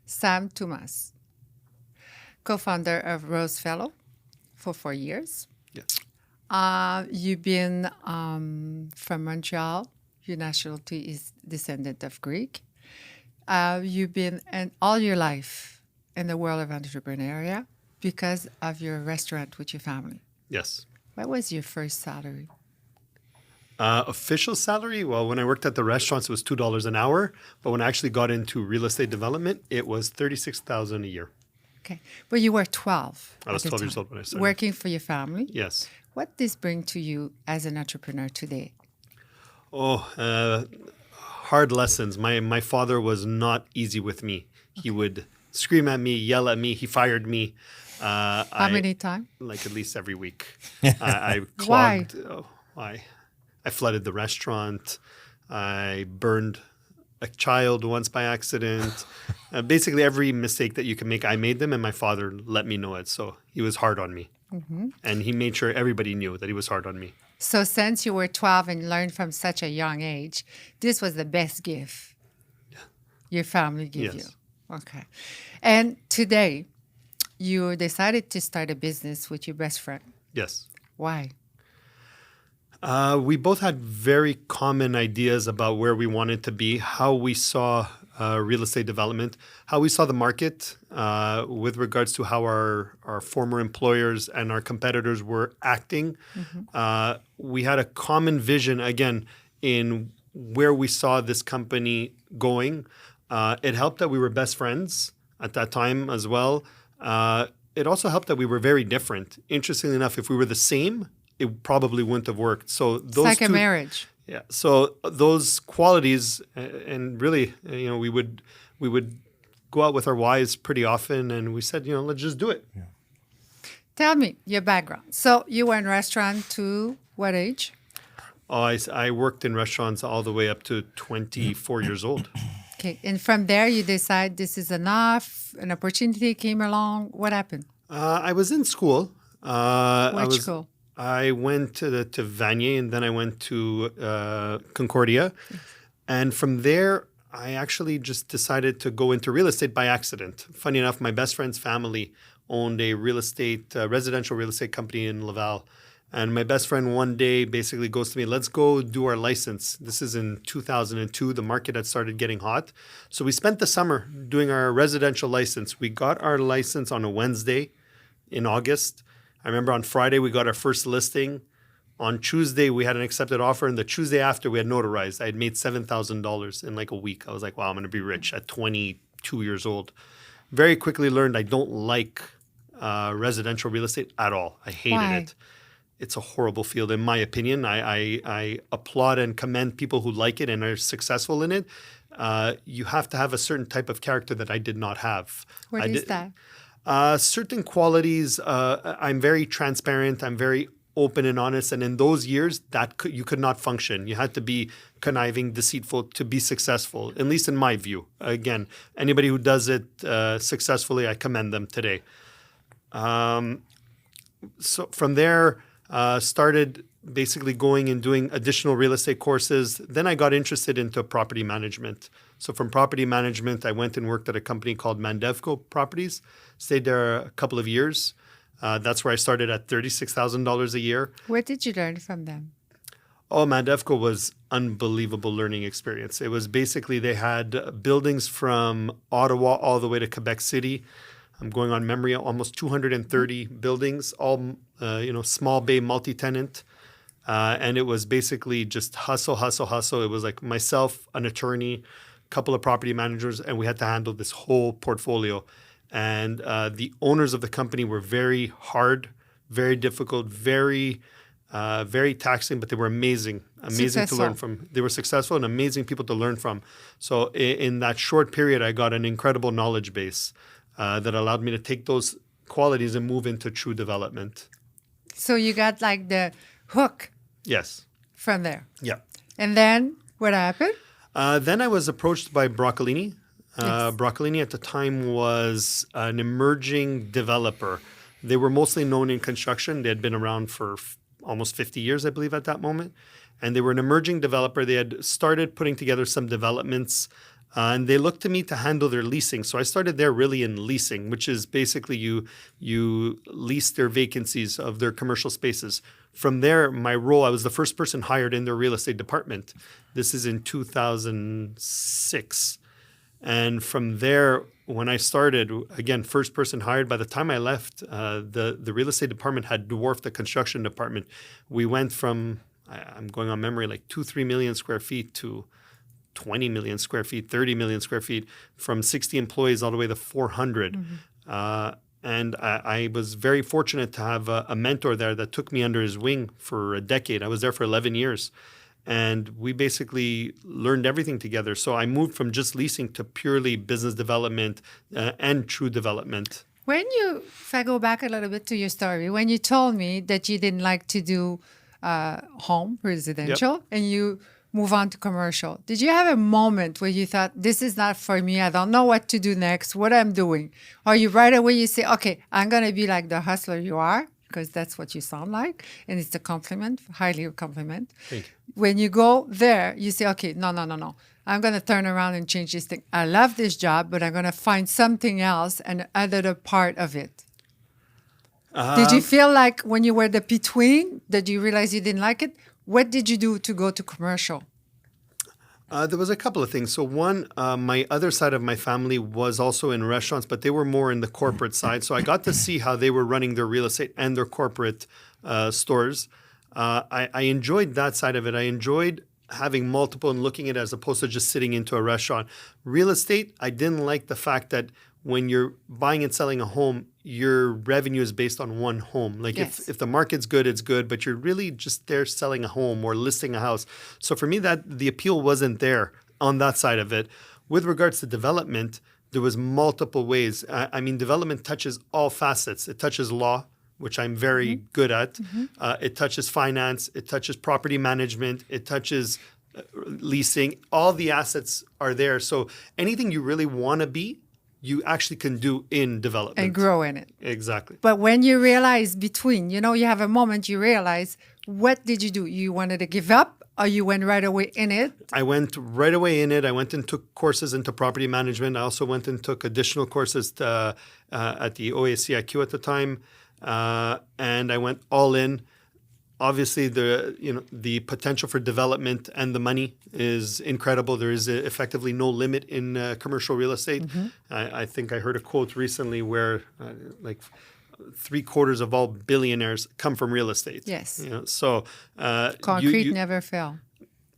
Sam Tsoumas, co-founder of Rosefellow for 4 years. Yes. You've been from Montreal. Your nationality is descendant of Greek. You've been all your life in the world of entrepreneurship because of your restaurant with your family. Yes. What was your first salary? Official salary? Well, when I worked at the restaurants, it was $2 an hour. But when I actually got into real estate development, it was $36,000 a year. Okay. But you were 12. I was at the 12 years time, old when I started. working for your family. Yes. What did this bring to you as an entrepreneur today? Hard lessons. My father was not easy with me. He would scream at me, yell at me. He fired me. How many times? Like at least every week. I Why? clogged. Why? I flooded the restaurant. I burned a child once by accident. Basically, every mistake that you can make, I made them, and my father let me know it. So he was hard on me. And he made sure everybody knew that he was hard on me. So since you were 12 and learned from such a young age, this was the best gift your family gave you. Yes. Okay. And today, you decided to start a business with your best friend. Yes. Why? We both had very common ideas about where we wanted to be, how we saw real estate development, how we saw the market with regards to how our former employers and our competitors were acting. We had a common vision, again, in where we saw this company going. It helped that we were best friends at that time as well. It also helped that we were very different. Interestingly enough, if we were the same, it probably wouldn't have worked. So those It's like a marriage. Yeah. So those qualities, and really, we would go out with our wives pretty often, and we said, let's just do it. Yeah. Tell me your background. So you were in restaurant to what age? I worked in restaurants all the way up to 24 years old. Okay. And from there, you decide this is enough. An opportunity came along. What happened? I was in school. Which school? I went to Vanier, and then I went to Concordia. And from there, I actually just decided to go into real estate by accident. Funny enough, my best friend's family owned a residential real estate company in Laval. And my best friend one day basically goes to me, let's go do our license. This is in 2002. The market had started getting hot. So we spent the summer doing our residential license. We got our license on a Wednesday in August. I remember on Friday, we got our first listing. On Tuesday, we had an accepted offer. And the Tuesday after, we had notarized. I had made $7,000 in like a week. I was like, wow, I'm going to be rich at 22 years old. Very quickly learned I don't like residential real estate at all. I hated it. It's a horrible field, in my opinion. I applaud and commend people who like it and are successful in it. You have to have a certain type of character that I did not have. What is that? Certain qualities. I'm very transparent. I'm very open and honest. And in those years, you could not function. You had to be conniving, deceitful to be successful, at least in my view. Again, anybody who does it successfully, I commend them today. So from there, started basically going and doing additional real estate courses. Then I got interested into property management. So from property management, I went and worked at a company called Mandevco Properties. Stayed there a couple of years. That's where I started at $36,000 a year. What did you learn from them? Oh, Mandevco was unbelievable learning experience. It was basically they had buildings from Ottawa all the way to Quebec City. I'm going on memory, almost 230 buildings, all small bay multi-tenant. And it was basically just hustle. It was like myself, an attorney, a couple of property managers, and we had to handle this whole portfolio. And the owners of the company were very hard, very difficult, very taxing, but they were amazing to learn from. They were successful and amazing people to learn from. So in that short period, I got an incredible knowledge base that allowed me to take those qualities and move into true development. So you got like the hook. Yes. From there. Yeah. And then what happened? Then I was approached by Broccolini. Yes. Broccolini at the time was an emerging developer. They were mostly known in construction. They had been around for almost 50 years, I believe, at that moment. And they were an emerging developer. They had started putting together some developments And they looked to me to handle their leasing. So I started there really in leasing, which is basically you lease their vacancies of their commercial spaces. From there, my role, I was the first person hired in their real estate department. This is in 2006. And from there, when I started, again, first person hired. By the time I left, the real estate department had dwarfed the construction department. We went from, I'm going on memory, like 2-3 million square feet to 20 million square feet, 30 million square feet, from 60 employees all the way to 400. And I was very fortunate to have a mentor there that took me under his wing for a decade. I was there for 11 years. And we basically learned everything together. So I moved from just leasing to purely business development and true development. If I go back a little bit to your story, when you told me that you didn't like to do home residential and you move on to commercial, did you have a moment where you thought, this is not for me, I don't know what to do next, what I'm doing? Or you right away you say, okay, I'm going to be like the hustler you are, because that's what you sound like, and it's a compliment, highly a compliment. Thank you. When you go there, you say, okay, no. I'm going to turn around and change this thing. I love this job, but I'm going to find something else and other part of it. Did you feel like when you were the between, that you realized you didn't like it? What did you do to go to commercial? There was a couple of things. So one, my other side of my family was also in restaurants, but they were more in the corporate side. So I got to see how they were running their real estate and their corporate stores. I enjoyed that side of it. I enjoyed having multiple and looking at it as opposed to just sitting into a restaurant. Real estate, I didn't like the fact that when you're buying and selling a home, your revenue is based on one home. Like Yes. if the market's good, it's good, but you're really just there selling a home or listing a house. So for me, that the appeal wasn't there on that side of it. With regards to development, there was multiple ways. I mean, development touches all facets. It touches law, which I'm very good at. It touches finance. It touches property management. It touches leasing. All the assets are there. So anything you really want to be, you actually can do in development. And grow in it. Exactly. But when you realize between, you have a moment you realize, what did you do? You wanted to give up or you went right away in it? I went right away in it. I went and took courses into property management. I also went and took additional courses at the OACIQ at the time. And I went all in. Obviously, the potential for development and the money is incredible. There is effectively no limit in commercial real estate. I think I heard a quote recently where like 3/4 of all billionaires come from real estate. Yes. So Concrete never fell.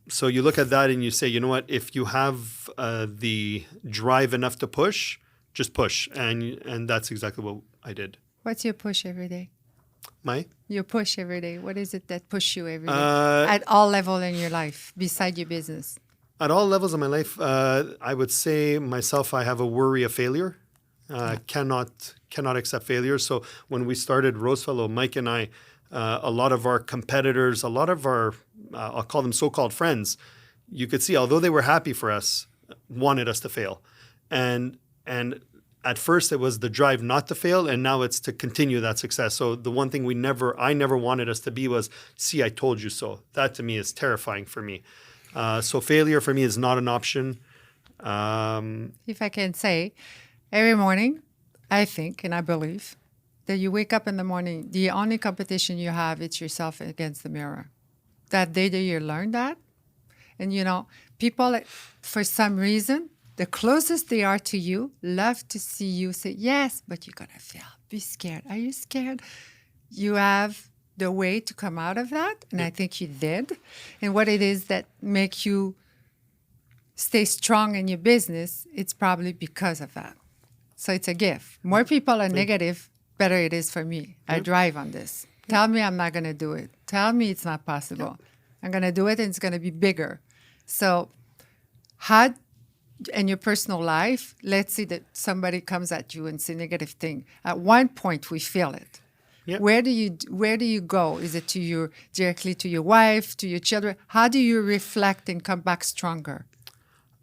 So you look at that and you say, you know what? If you have the drive enough to push, just push, and that's exactly what I did. What's your push every day? Your push every day. What is it that push you every day at all levels in your life, beside your business? At all levels of my life, I would say myself, I have a worry of failure. Cannot accept failure. So when we started Rosefellow, Mike and I, a lot of our competitors, a lot of our, I'll call them so-called friends, you could see, although they were happy for us, wanted us to fail. And at first it was the drive not to fail, and now it's to continue that success. So the one thing I never wanted us to be was, see, I told you so. That to me is terrifying for me. So failure for me is not an option. If I can say, every morning, I think and I believe that you wake up in the morning, the only competition you have, it's yourself against the mirror. That day that you learn that, and people, for some reason, the closest they are to you, love to see you say, yes, but you're going to fail. Be scared. Are you scared? You have the way to come out of that, and I think you did. And what it is that makes you stay strong in your business, it's probably because of that. So it's a gift. More people are negative, better it is for me. I drive on this. Tell me I'm not going to do it. Tell me it's not possible. I'm going to do it, and it's going to be bigger. So how in your personal life, let's say that somebody comes at you and say negative thing. At one point, we feel it. Yep. Where do you go? Is it directly to your wife, to your children? How do you reflect and come back stronger?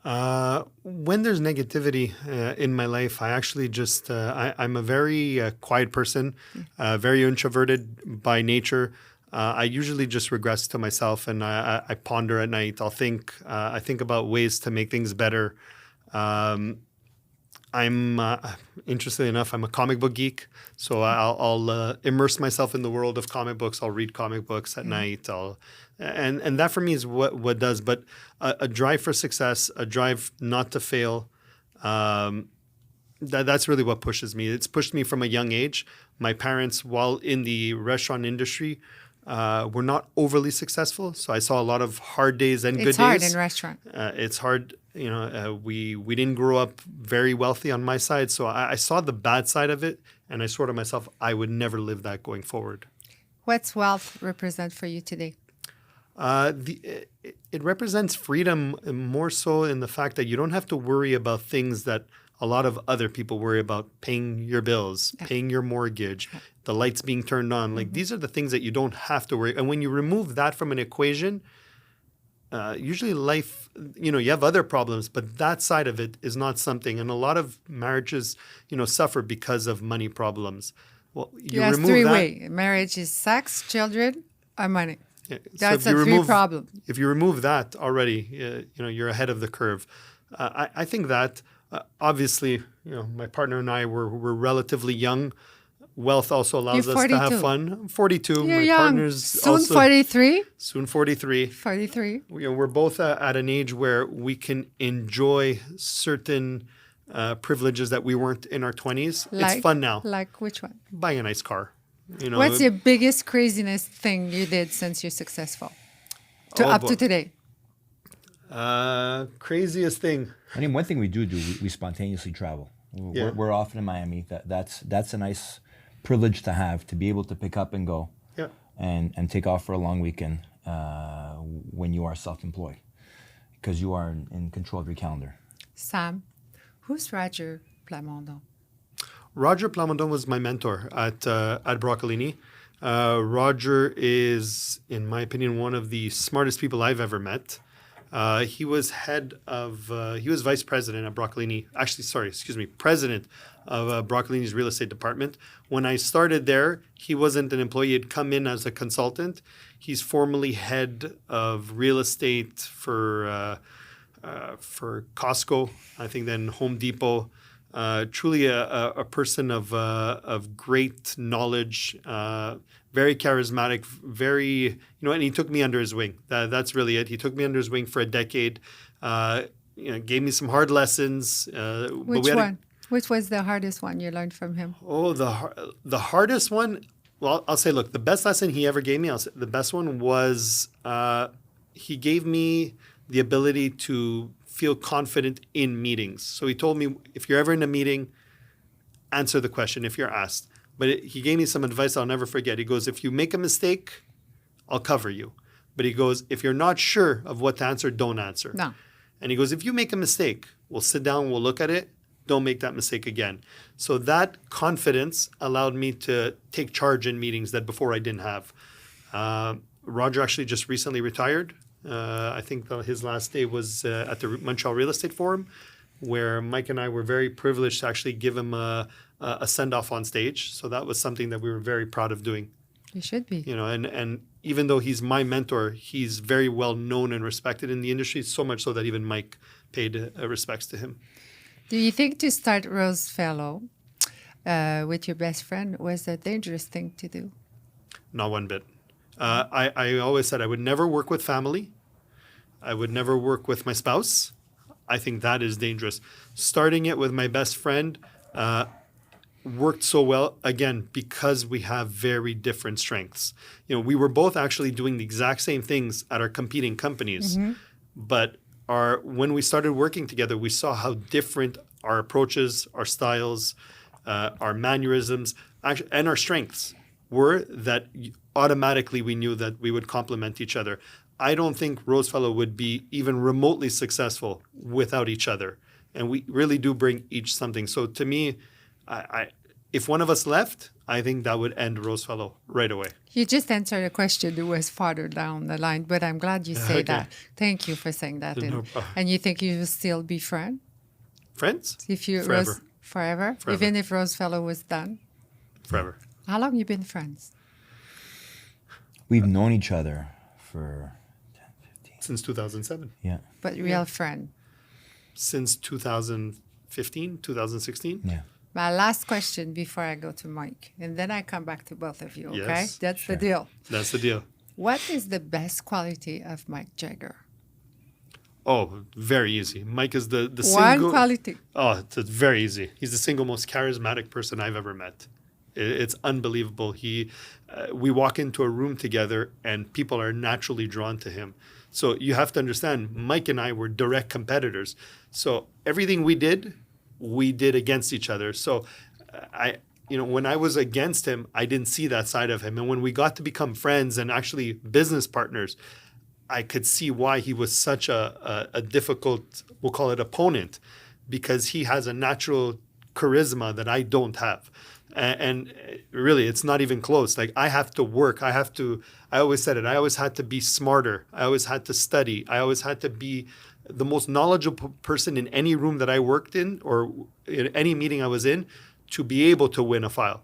When there's negativity in my life, I actually just I'm a very quiet person, very introverted by nature. I usually just regress to myself, and I ponder at night. I think about ways to make things better. I'm interestingly enough, I'm a comic book geek, so I'll immerse myself in the world of comic books. I'll read comic books at night. And that for me is what does. But a drive for success, a drive not to fail. That's really what pushes me. It's pushed me from a young age. My parents, while in the restaurant industry, were not overly successful. So I saw a lot of hard days and good days. It's hard in restaurant. It's hard. We didn't grow up very wealthy on my side. So I saw the bad side of it. And I swore to myself, I would never live that going forward. What's wealth represent for you today? It represents freedom more so in the fact that you don't have to worry about things that a lot of other people worry about: paying your bills, paying your mortgage, the lights being turned on. Like these are the things that you don't have to worry. And when you remove that from an equation, usually life, you have other problems, but that side of it is not something. And a lot of marriages, suffer because of money problems. Well, you Yes, remove three-way. Marriage is sex, children, or money. Yeah, That's so a three problem. If you remove that already, you're ahead of the curve. I think that obviously, my partner and I were relatively young. Wealth also allows us to have fun. I'm 42. You're my young. partner's Soon also 43. soon 43. 43. We're both at an age where we can enjoy certain privileges that we weren't in our 20s. It's fun now. Like which one? Buying a nice car. What's your biggest craziness thing you did since you're successful? Up to today? Craziest thing. I mean, one thing we do, we spontaneously travel. We're often in Miami. That's a nice privilege to have, to be able to pick up and go, and take off for a long weekend when you are self-employed, because you are in control of your calendar. Sam, who's Roger Plamondon? Roger Plamondon was my mentor at Broccolini. Roger is, in my opinion, one of the smartest people I've ever met. He was vice president at Broccolini. President of Broccolini's real estate department. When I started there, he wasn't an employee. He had come in as a consultant. He's formerly head of real estate for Costco, I think, then Home Depot. Truly a person of great knowledge, very charismatic, very, and he took me under his wing. That's really it. He took me under his wing for a decade, gave me some hard lessons. Which one? Which was the hardest one you learned from him? Oh, the hardest one? Well, I'll say, look, the best lesson he ever gave me, the best one was he gave me the ability to feel confident in meetings. So he told me, if you're ever in a meeting, answer the question if you're asked. But he gave me some advice I'll never forget. He goes, if you make a mistake, I'll cover you. But he goes, if you're not sure of what to answer, don't answer. No. And he goes, if you make a mistake, we'll sit down, we'll look at it. Don't make that mistake again. So that confidence allowed me to take charge in meetings that before I didn't have. Roger actually just recently retired. I think his last day was at the Montreal Real Estate Forum, where Mike and I were very privileged to actually give him a send-off on stage. So that was something that we were very proud of doing. You should be. And even though he's my mentor, he's very well known and respected in the industry, so much so that even Mike paid respects to him. Do you think to start Rosefellow with your best friend was a dangerous thing to do? Not one bit. I always said I would never work with family. I would never work with my spouse. I think that is dangerous. Starting it with my best friend worked so well, again, because we have very different strengths. We were both actually doing the exact same things at our competing companies. Mm-hmm. But when we started working together, we saw how different our approaches, our styles, our mannerisms, and our strengths were, that automatically we knew that we would complement each other. I don't think Rosefellow would be even remotely successful without each other. And we really do bring each something. So to me, if one of us left, I think that would end Rosefellow right away. You just answered a question that was farther down the line, but I'm glad you say that. Thank you for saying that. No problem. And you think you will still be friends? Friends? If you Forever. Forever? Even if Rosefellow was done? Forever. How long you been friends? We've known each other for 10, 15. Since 2007. Yeah. But real friend? since 2015, 2016. Yeah. My last question before I go to Mike, and then I come back to both of you, okay? Yes, That's the deal. That's the deal. What is the best quality of Mike Jager? Oh, very easy. Mike is the One single... quality. Oh, it's very easy. He's the single most charismatic person I've ever met. It's unbelievable. We walk into a room together and people are naturally drawn to him. So you have to understand, Mike and I were direct competitors. So everything we did against each other. So when I was against him, I didn't see that side of him. And when we got to become friends and actually business partners, I could see why he was such a difficult, we'll call it opponent, because he has a natural charisma that I don't have. And really, it's not even close. Like, I have to work. I always said it. I always had to be smarter. I always had to study. I always had to be the most knowledgeable person in any room that I worked in or in any meeting I was in to be able to win a file.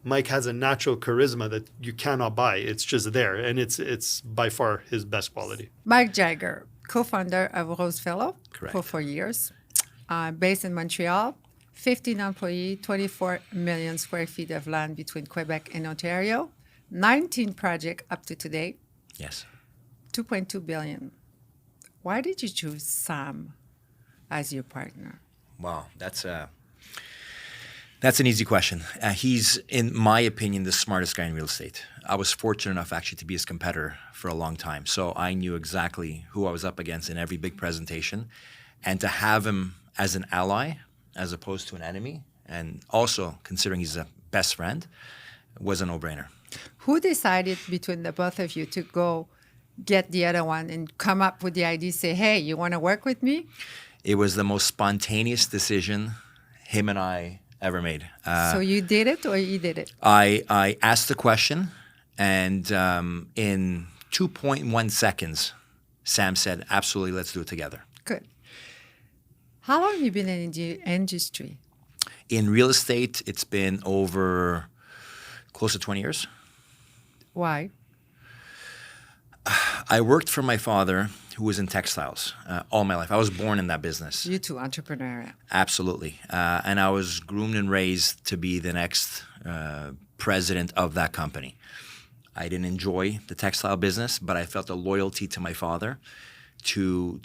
Mike has a natural charisma that you cannot buy. It's just there. And it's by far his best quality. Mike Jager, co-founder of Rosefellow Correct. for 4 years, based in Montreal, 15 employees, 24 million square feet of land between Quebec and Ontario, 19 projects up to today, Yes. 2.2 billion. Why did you choose Sam as your partner? Wow, that's an easy question. He's, in my opinion, the smartest guy in real estate. I was fortunate enough actually to be his competitor for a long time. So I knew exactly who I was up against in every big presentation. And to have him as an ally as opposed to an enemy, and also considering he's a best friend, was a no-brainer. Who decided between the both of you to go get the other one and come up with the idea, say, hey, you want to work with me? It was the most spontaneous decision him and I ever made. So you did it or he did it? I asked the question, and in 2.1 seconds, Sam said, absolutely, let's do it together. Good. How long have you been in the industry? In real estate, it's been over close to 20 years. Why? I worked for my father, who was in textiles all my life. I was born in that business. You too, entrepreneurial. Absolutely. And I was groomed and raised to be the next president of that company. I didn't enjoy the textile business, but I felt a loyalty to my father to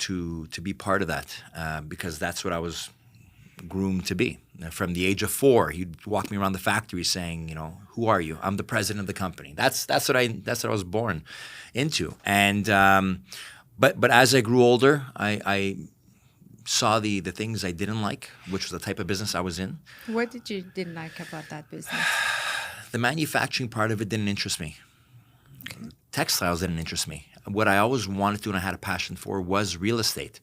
be part of that because that's what I was groomed to be. From the age of 4, he'd walk me around the factory saying, who are you? I'm the president of the company. That's what I was born into. And but as I grew older, I saw the things I didn't like, which was the type of business I was in. What did you didn't like about that business? The manufacturing part of it didn't interest me. Textiles didn't interest me. What I always wanted to and I had a passion for was real estate.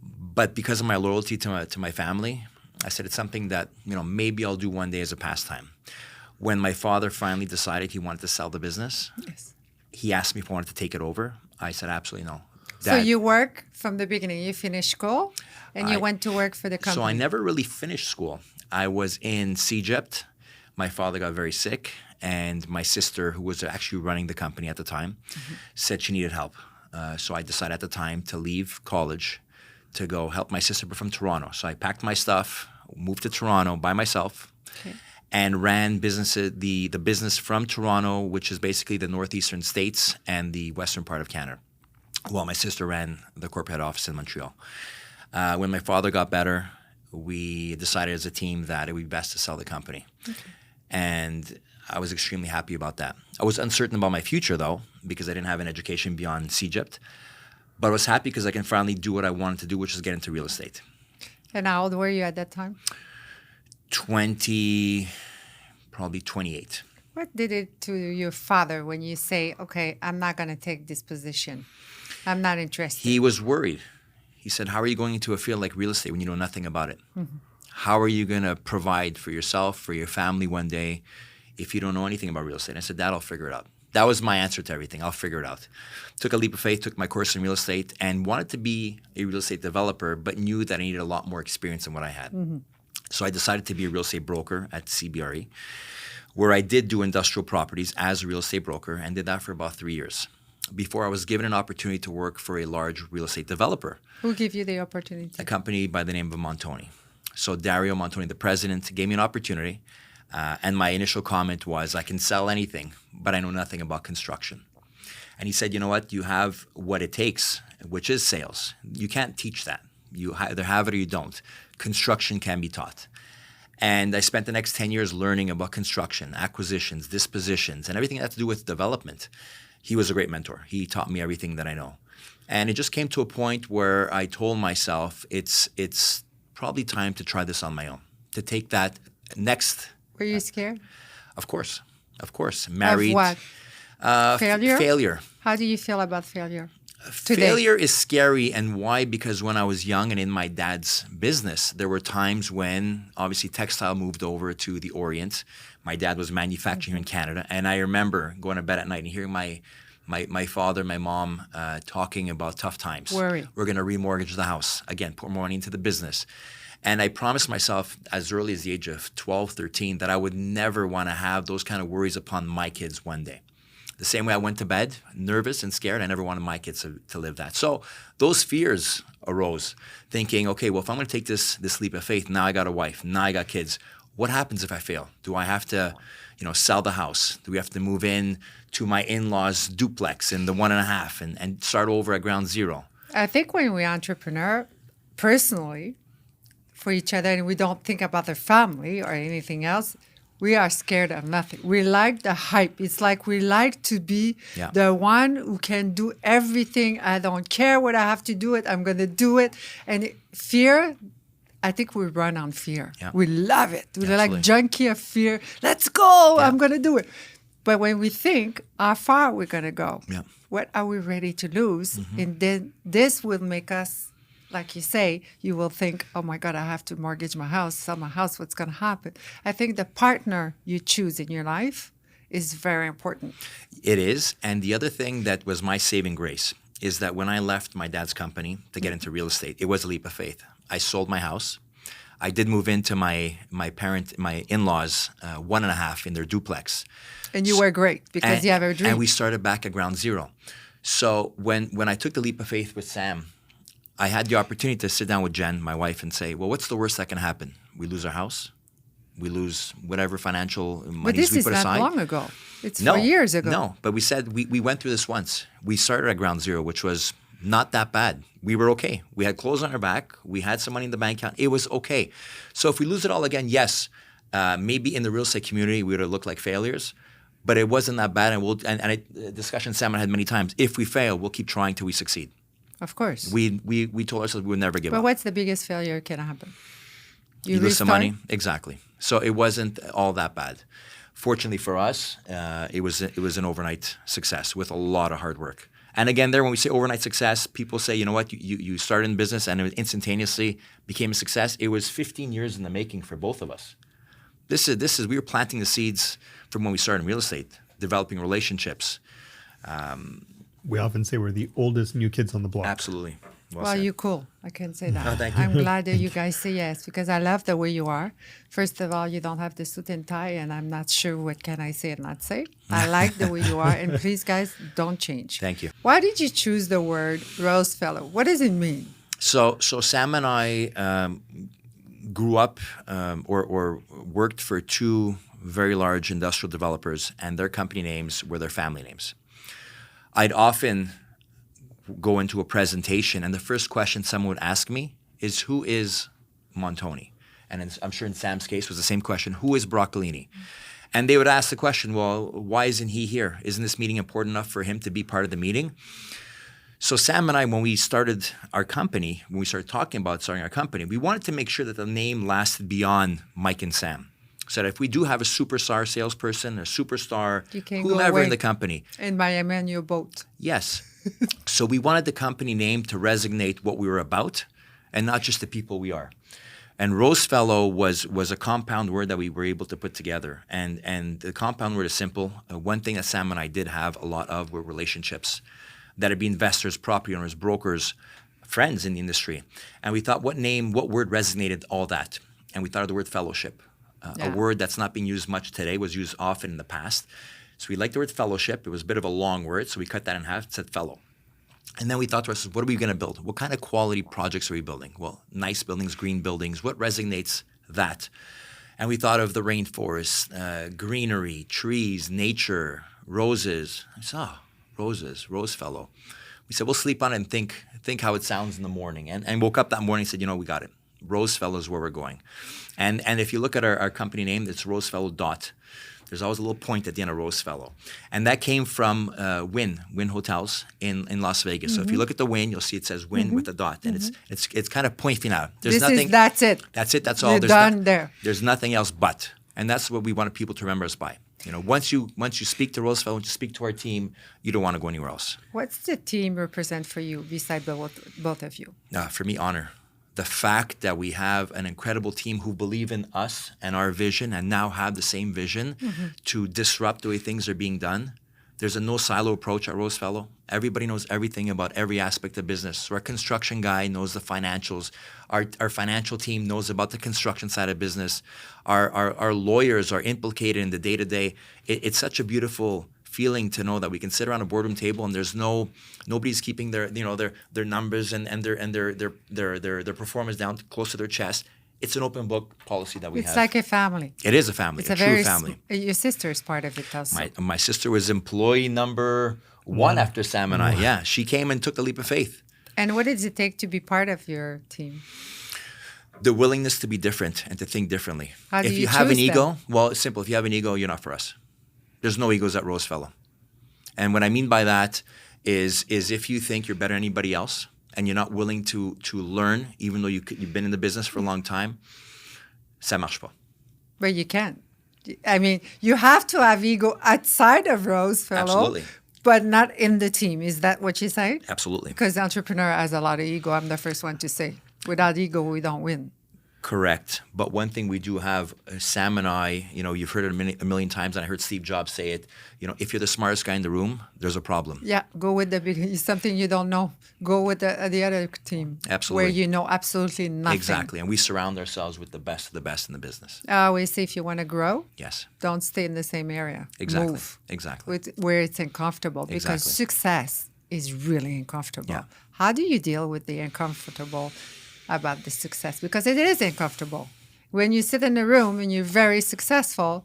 But because of my loyalty to my family, I said it's something that maybe I'll do one day as a pastime. When my father finally decided he wanted to sell the business, Yes. he asked me if I wanted to take it over. I said absolutely no. So you work from the beginning. You finished school, and you went to work for the company. So I never really finished school. I was in Egypt. My father got very sick, and my sister, who was actually running the company at the time, said she needed help. So I decided at the time to leave college to go help my sister from Toronto. So I packed my stuff, moved to Toronto by myself, and ran the business from Toronto, which is basically the northeastern states and the western part of Canada, while my sister ran the corporate head office in Montreal. When my father got better, we decided as a team that it would be best to sell the company. And I was extremely happy about that. I was uncertain about my future, though, because I didn't have an education beyond Egypt. But I was happy because I can finally do what I wanted to do, which is get into real estate. And how old were you at that time? Probably 28. What did it to your father when you say, okay, I'm not going to take this position? I'm not interested. He was worried. He said, how are you going into a field like real estate when you know nothing about it? How are you going to provide for yourself, for your family one day if you don't know anything about real estate? And I said, Dad, I'll figure it out. That was my answer to everything. I'll figure it out. Took a leap of faith, took my course in real estate, and wanted to be a real estate developer, but knew that I needed a lot more experience than what I had. So I decided to be a real estate broker at CBRE, where I did do industrial properties as a real estate broker and did that for about 3 years. before I was given an opportunity to work for a large real estate developer. Who gave you the opportunity? A company by the name of Montoni. So Dario Montoni, the president, gave me an opportunity. And my initial comment was, I can sell anything, but I know nothing about construction. And he said, you know what? You have what it takes, which is sales. You can't teach that. You either have it or you don't. Construction can be taught. And I spent the next 10 years learning about construction, acquisitions, dispositions, and everything that had to do with development. He was a great mentor. He taught me everything that I know. And it just came to a point where I told myself, it's probably time to try this on my own, to take that next. Were you scared? Of course. Married. Of what? Failure? Failure. How do you feel about failure today? Failure is scary. And why? Because when I was young and in my dad's business, there were times when obviously textile moved over to the Orient. My dad was manufacturing here in Canada. And I remember going to bed at night and hearing my father, my mom talking about tough times. Worry. We're going to remortgage the house. Again, pour more money into the business. And I promised myself as early as the age of 12, 13, that I would never want to have those kind of worries upon my kids one day. The same way I went to bed, nervous and scared, I never wanted my kids to live that. So those fears arose, thinking, okay, well, if I'm going to take this leap of faith, now I got a wife, now I got kids. What happens if I fail? Do I have to, sell the house? Do we have to move in to my in-laws' duplex in the 1.5 and start over at ground zero? I think when we're entrepreneur, personally, for each other, and we don't think about the family or anything else, we are scared of nothing. We like the hype. It's like we like to be the one who can do everything. I don't care what I have to do it. I'm going to do it. And fear, I think we run on fear. Yeah. We love it. We're like junkie of fear. Let's go. Yeah. I'm going to do it. But when we think how far we're going to go, what are we ready to lose? Mm-hmm. And then this will make us, like you say, you will think, oh my God, I have to mortgage my house, sell my house, what's going to happen? I think the partner you choose in your life is very important. It is. And the other thing that was my saving grace is that when I left my dad's company to get into real estate, it was a leap of faith. I sold my house. I did move into my in-laws' 1.5 in their duplex. And you were great because you have a dream. And we started back at ground zero. So when I took the leap of faith with Sam, I had the opportunity to sit down with Jen, my wife, and say, well, what's the worst that can happen? We lose our house. We lose whatever financial monies we put aside. But this is not long ago. It's 4 years ago. No, but we said we went through this once. We started at ground zero, which was not that bad. We were okay. We had clothes on our back. We had some money in the bank account. It was okay. So if we lose it all again, yes, maybe in the real estate community we would have looked like failures, but it wasn't that bad. And a discussion Sam and I had many times. If we fail, we'll keep trying till we succeed. Of course. We told ourselves we would never give up. But what's the biggest failure can happen? You lose some money. Exactly. So it wasn't all that bad. Fortunately for us, it was an overnight success with a lot of hard work. And again, when we say overnight success, people say, you know what, you started in business and it instantaneously became a success. It was 15 years in the making for both of us. We were planting the seeds from when we started in real estate, developing relationships. We often say we're the oldest new kids on the block. Absolutely. Well, you're cool. I can say that. Oh, thank you. I'm glad that you guys say yes because I love the way you are. First of all, you don't have the suit and tie, and I'm not sure what can I say and not say. I like the way you are, and please, guys, don't change. Thank you. Why did you choose the word Rosefellow? What does it mean? So Sam and I grew up or worked for two very large industrial developers, and their company names were their family names. I'd often go into a presentation, and the first question someone would ask me is, who is Montoni? And I'm sure in Sam's case was the same question, who is Broccolini? And they would ask the question, well, why isn't he here? Isn't this meeting important enough for him to be part of the meeting? So Sam and I, when we started our company, when we started talking about starting our company, we wanted to make sure that the name lasted beyond Mike and Sam. So that if we do have a superstar salesperson, a superstar, whomever in the company. In Miami on your boat. Yes. So we wanted the company name to resonate what we were about and not just the people we are. And Rosefellow was a compound word that we were able to put together. And the compound word is simple. One thing that Sam and I did have a lot of were relationships. That would be investors, property owners, brokers, friends in the industry. And we thought what word resonated all that? And we thought of the word fellowship. A word that's not being used much today, was used often in the past. So we liked the word fellowship. It was a bit of a long word, so we cut that in half. It said fellow. And then we thought to ourselves, what are we going to build? What kind of quality projects are we building? Well, nice buildings, green buildings. What resonates that? And we thought of the rainforest, greenery, trees, nature, roses. I saw roses, Rosefellow. We said, we'll sleep on it and think how it sounds in the morning. And woke up that morning and said, we got it. Rosefellow is where we're going. And if you look at our company name, it's Rosefellow dot. There's always a little point at the end of Rosefellow. And that came from Wynn Hotels in Las Vegas. So if you look at the Wynn, you'll see it says Wynn with a dot. And it's kind of point final. There's nothing. That's it. That's it. That's all. You're done there. There's nothing else but. And that's what we wanted people to remember us by. Once you speak to Rosefellow, once you speak to our team, you don't want to go anywhere else. What's the team represent for you besides both of you? For me, honor. The fact that we have an incredible team who believe in us and our vision and now have the same vision to disrupt the way things are being done. There's a no silo approach at Rosefellow. Everybody knows everything about every aspect of business. So our construction guy knows the financials. Our financial team knows about the construction side of business. Our lawyers are implicated in the day-to-day. It's such a beautiful feeling to know that we can sit around a boardroom table and there's nobody's keeping their numbers and their performance down close to their chest. It's an open book policy that we have. It's like a family. It is a family. It's a true family. Your sister is part of it also. My sister was employee number one after Sam and I. Yeah, she came and took the leap of faith. And what does it take to be part of your team? The willingness to be different and to think differently. How do you have an choose ego, them? well, it's simple. If you have an ego, you're not for us. There's no egos at Rosefellow. And what I mean by that is if you think you're better than anybody else and you're not willing to learn, even though you've been in the business for a long time, ça marche pas. But you can't. I mean, you have to have ego outside of Rosefellow, Absolutely. but not in the team. Is that what you say? Absolutely. Because the entrepreneur has a lot of ego. I'm the first one to say. Without ego, we don't win. Correct. But one thing we do have, Sam and I, you've heard it a million times, and I heard Steve Jobs say it, if you're the smartest guy in the room, there's a problem. Yeah, go with the big, it's something you don't know. Go with the other team. Absolutely. Where you know absolutely nothing. Exactly. And we surround ourselves with the best of the best in the business. I always say if you want to grow, yes, don't stay in the same area. Exactly. Move. Exactly. Where it's uncomfortable. Because Exactly. success is really uncomfortable. Yeah. How do you deal with the uncomfortable about the success? Because it is uncomfortable. When you sit in a room and you're very successful,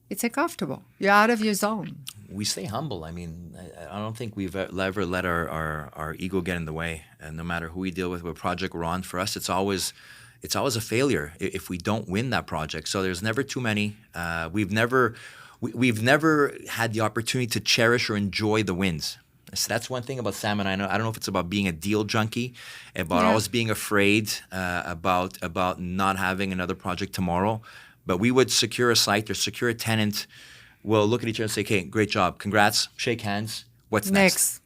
it's uncomfortable. You're out of your zone. We stay humble. I mean, I don't think we've ever let our ego get in the way. And no matter who we deal with, what project we're on, for us, it's always a failure if we don't win that project. So there's never too many. We've never had the opportunity to cherish or enjoy the wins. So that's one thing about Sam and I. I don't know if it's about being a deal junkie, about always being afraid about not having another project tomorrow. But we would secure a site or secure a tenant. We'll look at each other and say, "Okay, great job, congrats, shake hands. What's next?"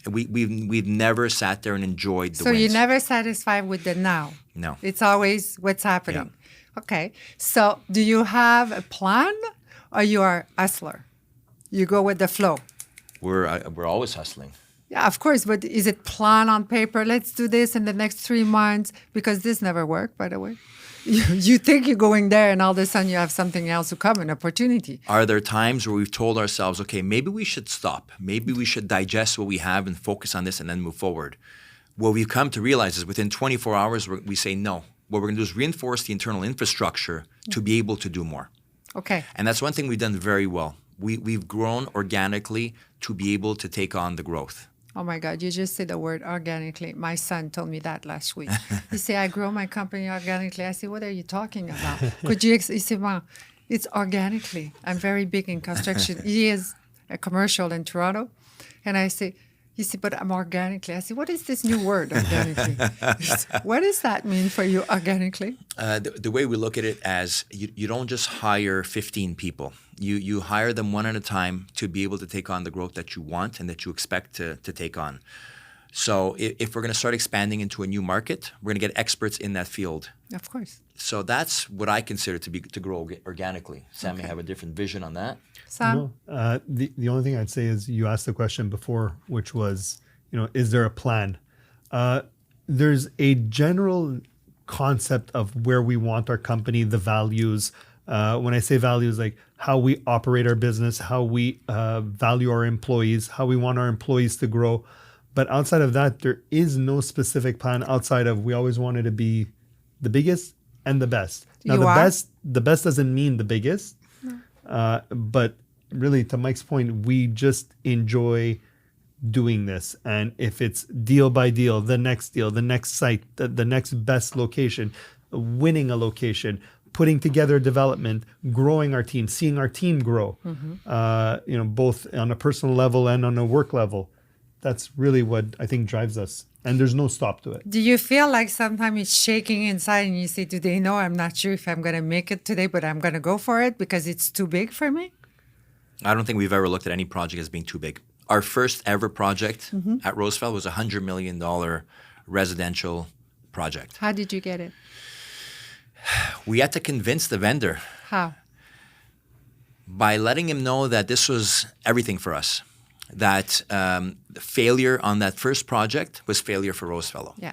We've never sat there and enjoyed the wins. So you're never satisfied with the now. No. It's always what's happening. Yeah. Okay. So do you have a plan, or you are a hustler? You go with the flow. We're always hustling. Yeah, of course. But is it plan on paper? Let's do this in the next 3 months, because this never worked, by the way. You think you're going there, and all of a sudden you have something else to come, an opportunity. Are there times where we've told ourselves, okay, maybe we should stop. Maybe we should digest what we have and focus on this and then move forward? What we've come to realize is within 24 hours, we say no. What we're going to do is reinforce the internal infrastructure to be able to do more. Okay. And that's one thing we've done very well. We've grown organically to be able to take on the growth. Oh my God, you just said the word organically. My son told me that last week. He said, I grow my company organically. I said, what are you talking about? He said, Mom, it's organically. I'm very big in construction. He is a commercial in Toronto. And I say, he said, but I'm organically. I said, what is this new word, organically? What does that mean for you, organically? The way we look at it as you don't just hire 15 people. You hire them one at a time to be able to take on the growth that you want and that you expect to take on. So if we're going to start expanding into a new market, we're going to get experts in that field. Of course. So that's what I consider to grow organically. Sam may have a different vision on that. Sam? No, the only thing I'd say is you asked the question before, which was, is there a plan? There's a general concept of where we want our company, the values, When I say values, like how we operate our business, how we value our employees, how we want our employees to grow. But outside of that, there is no specific plan outside of we always wanted to be the biggest and the best. Now, the best doesn't mean the biggest, but really, to Mike's point, we just enjoy doing this. And if it's deal by deal, the next site, the next best location, winning a location, putting together development, growing our team, seeing our team grow, both on a personal level and on a work level. That's really what I think drives us. And there's no stop to it. Do you feel like sometimes it's shaking inside and you say, do they know I'm not sure if I'm going to make it today, but I'm going to go for it because it's too big for me? I don't think we've ever looked at any project as being too big. Our first ever project at Rosefellow was a $100 million residential project. How did you get it? We had to convince the vendor. How? By letting him know that this was everything for us. That failure on that first project was failure for Rosefellow. Yeah.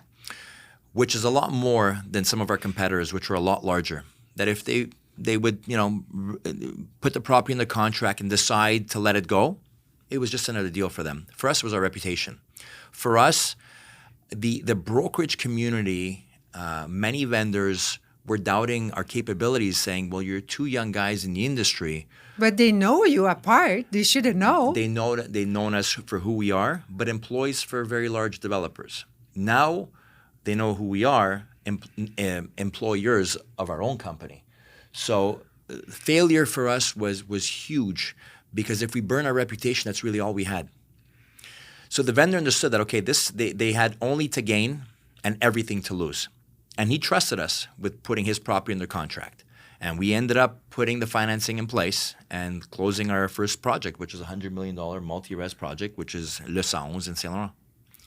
Which is a lot more than some of our competitors, which were a lot larger. That if they would, put the property in the contract and decide to let it go, it was just another deal for them. For us, it was our reputation. For us, the brokerage community, many vendors were doubting our capabilities, saying, well, you're two young guys in the industry. But they know you apart. They shouldn't know. They know that they've known us for who we are, but employees for very large developers. Now they know who we are, employers of our own company. So failure for us was huge, because if we burn our reputation, that's really all we had. So the vendor understood that, okay, they had only to gain and everything to lose. And he trusted us with putting his property under contract. And we ended up putting the financing in place and closing our first project, which is a $100 million multi-res project, which is Le 111 in Saint Laurent.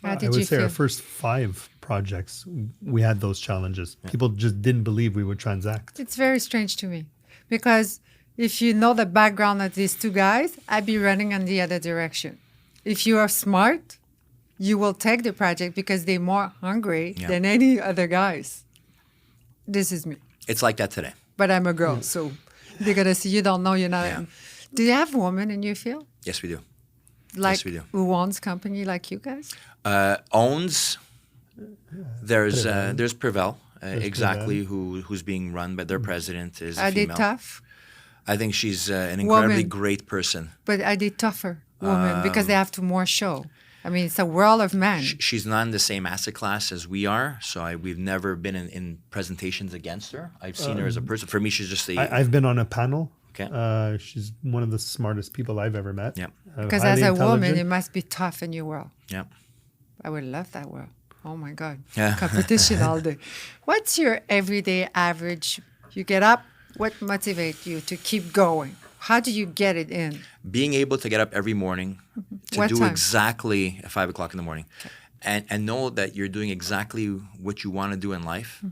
How did I would you say feel? our first 5 projects, we had those challenges. Yeah. People just didn't believe we would transact. It's very strange to me, because if you know the background of these two guys, I'd be running in the other direction. If you are smart, you will take the project because they're more hungry than any other guys. This is me. It's like that today. But I'm a girl, so they're going to see you don't know you're not. Yeah. Do you have women in your field? Yes, we do. Like yes, we do. Who owns company like you guys? Owns. There's Prevel, exactly, who's being run, but their president is Are a female. they tough? I think she's an incredibly Woman. great person. But are they tougher women because they have to more show? I mean, it's a world of men. She's not in the same asset class as we are, so we've never been in presentations against her. I've seen her as a person. For me, she's just I've been on a panel. Okay. She's one of the smartest people I've ever met. Yeah. Because as a woman, it must be tough in your world. Yeah. I would love that world. Oh, my God. Yeah. Competition all day. What's your everyday average? You get up. What motivates you to keep going? How do you get it in? Being able to get up every morning to What do time? exactly at 5 o'clock in the morning, and know that you're doing exactly what you want to do in life.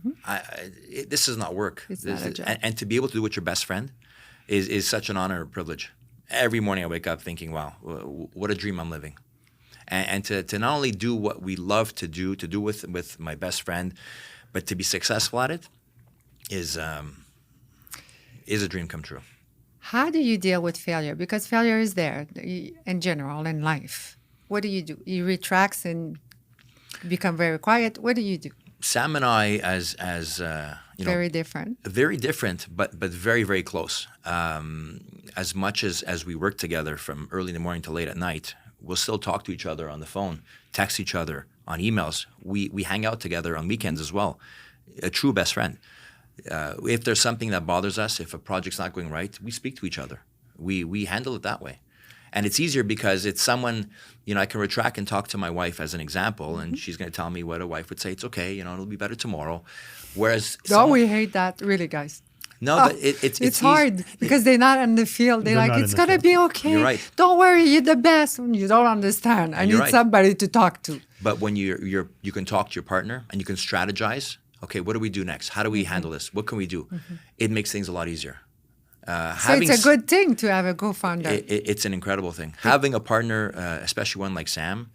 This does not work. It's not a job. And to be able to do it with your best friend is such an honor and privilege. Every morning I wake up thinking, wow, what a dream I'm living. And to not only do what we love to do with my best friend, but to be successful at it is a dream come true. How do you deal with failure? Because failure is there in general in life. What do? You retract and become very quiet. What do you do? Sam and I, as Very different. very different, but very, very close. As much as we work together from early in the morning to late at night, we'll still talk to each other on the phone, text each other on emails. We hang out together on weekends as well. A true best friend. If there's something that bothers us, if a project's not going right, we speak to each other. We handle it that way. And it's easier because it's someone, I can retract and talk to my wife as an example, and she's going to tell me what a wife would say. It's okay, it'll be better tomorrow. Whereas We hate that, really, guys. No, but it's hard because they're not in the field. They're like, it's going to be okay. You're right. Don't worry, you're the best. You don't understand. I need somebody to talk to. But when you can talk to your partner and you can strategize, okay, what do we do next? How do we handle this? What can we do? It makes things a lot easier. So it's a good thing to have a co-founder. It's an incredible thing. Having a partner, especially one like Sam,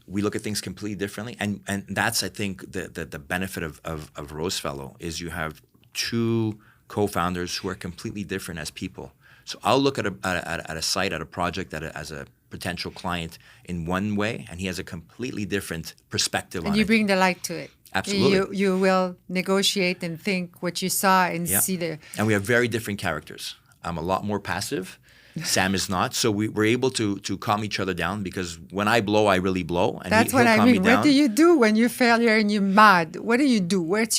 we look at things completely differently. And that's, I think, the benefit of Rosefellow is you have two co-founders who are completely different as people. So I'll look at a site, at a project, as a potential client in one way, and he has a completely different perspective on it. And you bring the light to it. Absolutely. You will negotiate and think what you saw and see the... And we have very different characters. I'm a lot more passive. Sam is not. So we're able to calm each other down, because when I blow, I really blow. And That's what I mean. What do you do when you failure and you're mad? What do you do? What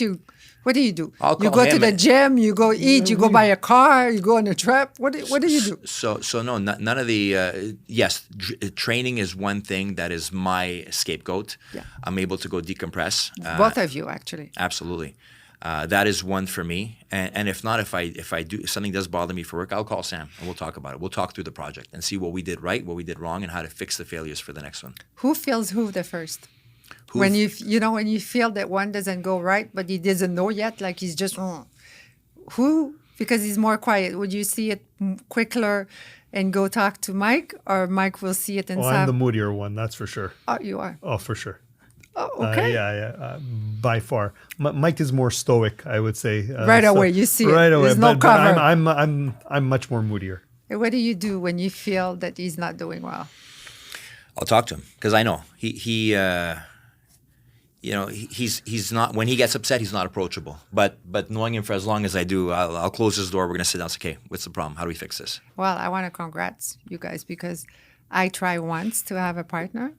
do you do? You go to the gym, you go eat, you go buy a car, you go on a trip. What do you do? So no, none of the, yes, training is one thing that is my scapegoat. Yeah. I'm able to go decompress. Both of you, actually. Absolutely. That is one for me. And if not, if something does bother me for work, I'll call Sam and we'll talk about it. We'll talk through the project and see what we did right, what we did wrong, and how to fix the failures for the next one. Who feels who the first? When you feel that one doesn't go right, but he doesn't know yet, like he's just who, because he's more quiet. Would you see it quicker and go talk to Mike, or Mike will see it and I'm the moodier one, that's for sure. Oh, you are. Oh, for sure. Oh, okay. By far. Mike is more stoic, I would say. Right away, you see right it. away. There's no cover. But I'm much more moodier. And what do you do when you feel that he's not doing well? I'll talk to him, because I know he's not, when he gets upset, he's not approachable. But knowing him for as long as I do, I'll close his door. We're going to sit down and say, okay, what's the problem? How do we fix this? Well, I want to congrats you guys, because I tried once to have a partner.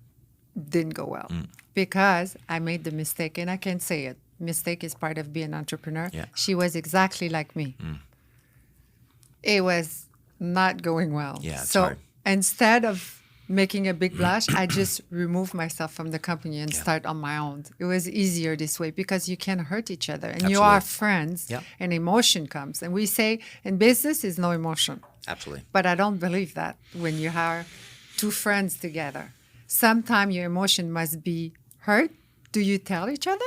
Didn't go well because I made the mistake, and I can say it. Mistake is part of being an entrepreneur. Yeah. She was exactly like me. It was not going well. Yeah, it's so hard. Instead of making a big blush, I just removed myself from the company and start on my own. It was easier this way, because you can hurt each other, and you are friends, and emotion comes. And we say in business is no emotion. Absolutely. But I don't believe that when you are two friends together. Sometimes your emotion must be hurt. Do you tell each other?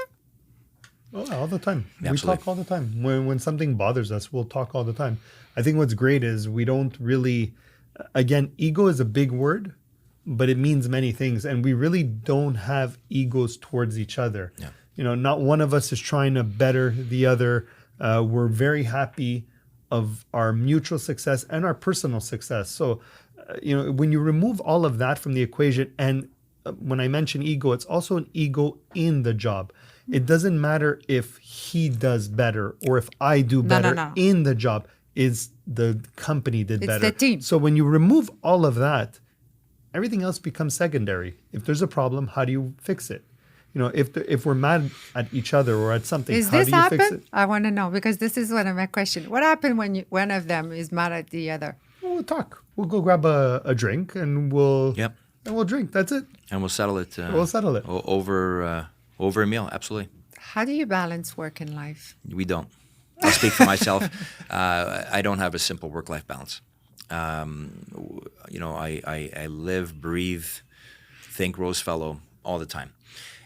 Oh, all the time. Absolutely. We talk all the time. When something bothers us, we'll talk all the time. I think what's great is we don't really, again, ego is a big word, but it means many things. And we really don't have egos towards each other. Yeah. Not one of us is trying to better the other. We're very happy of our mutual success and our personal success. So, when you remove all of that from the equation, and when I mention ego, it's also an ego in the job. It doesn't matter if he does better or if I do better in the job. It's the company did better. It's the team. So when you remove all of that, everything else becomes secondary. If there's a problem, how do you fix it? If we're mad at each other or at something, how do you fix it? I want to know, because this is one of my questions. What happened when one of them is mad at the other? We'll talk. We'll go grab a drink and we'll drink. That's it. And we'll settle it. Over a meal. Absolutely. How do you balance work and life? We don't. I'll speak for myself. I don't have a simple work-life balance. I live, breathe, think Rosefellow all the time.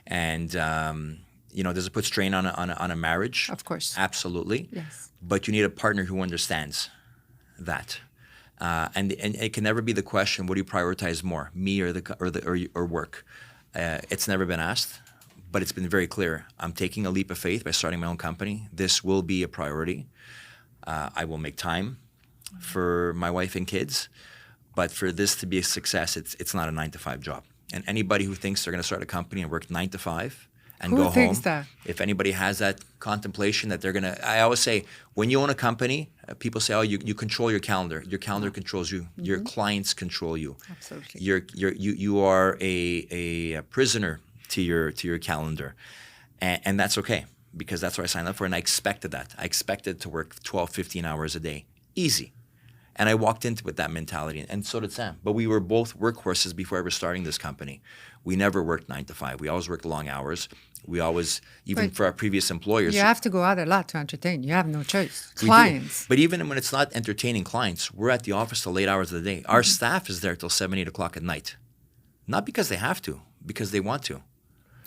And, does it put strain on a marriage? Of course. Absolutely. Yes. But you need a partner who understands that. And it can never be the question, what do you prioritize more, me or work? It's never been asked, but it's been very clear. I'm taking a leap of faith by starting my own company. This will be a priority. I will make time for my wife and kids, but for this to be a success, it's not a 9-to-5 job. And anybody who thinks they're going to start a company and work 9 to 5 and go home, that? If anybody has that contemplation that they're going to, I always say, when you own a company, people say, oh, you control your calendar. Your calendar controls you. Mm-hmm. Your clients control you. Absolutely. You are a prisoner to your calendar, and that's okay, because that's what I signed up for, and I expected that. I expected to work 12, 15 hours a day, easy. And I walked into it with that mentality, and so did Sam. But we were both workhorses before ever starting this company. We never worked 9 to 5. We always worked long hours. We always, even for our previous employers. You have to go out a lot to entertain. You have no choice. Clients. But even when it's not entertaining clients, we're at the office till late hours of the day. Our staff is there till 7, 8 o'clock at night. Not because they have to, because they want to.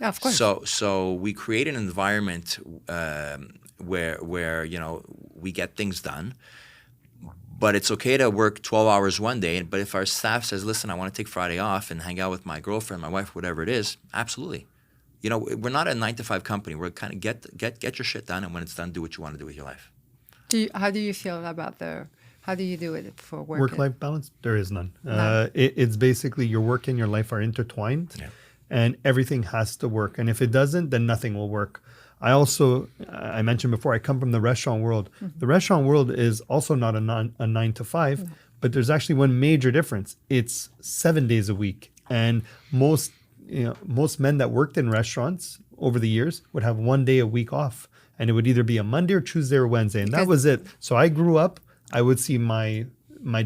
Yeah, of course. So we create an environment where we get things done. But it's okay to work 12 hours one day. But if our staff says, listen, I want to take Friday off and hang out with my girlfriend, my wife, whatever it is, absolutely. We're not a 9 to 5 company. We're kind of get your shit done. And when it's done, do what you want to do with your life. How do you feel about how do you do it for work? Work-life balance? There is none. None. It's basically your work and your life are intertwined, and everything has to work. And if it doesn't, then nothing will work. I mentioned before, I come from the restaurant world. The restaurant world is also not a 9 to 5, but there's actually one major difference. It's 7 days a week. And most men that worked in restaurants over the years would have 1 day a week off. And it would either be a Monday or Tuesday or Wednesday. And that was it. So I grew up, I would see my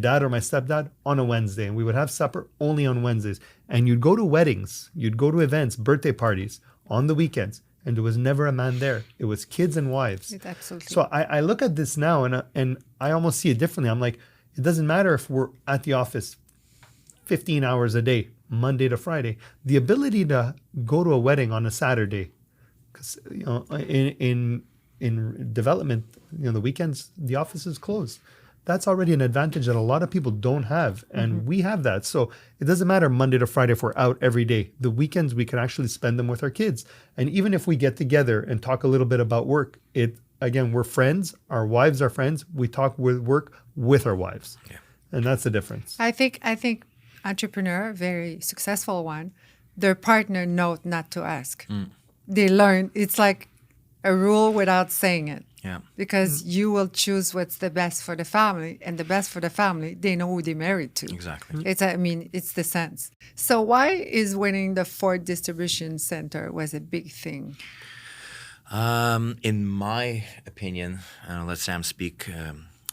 dad or my stepdad on a Wednesday, and we would have supper only on Wednesdays. And you'd go to weddings, you'd go to events, birthday parties on the weekends, and there was never a man there. It was kids and wives. Absolutely. So I look at this now, and I almost see it differently. I'm like, it doesn't matter if we're at the office 15 hours a day, Monday to Friday. The ability to go to a wedding on a Saturday, because in development, the weekends the office is closed. That's already an advantage that a lot of people don't have, and we have that. So it doesn't matter Monday to Friday if we're out every day. The weekends we can actually spend them with our kids, and even if we get together and talk a little bit about work, we're friends. Our wives are friends. We talk with work with our wives, and that's the difference. I think entrepreneur, very successful one, their partner know not to ask. They learn. It's like a rule without saying it. Yeah. Because you will choose what's the best for the family, and the best for the family, they know who they're married to. Exactly. It's the sense. So why is winning the Ford distribution center was a big thing? In my opinion, I'll let Sam speak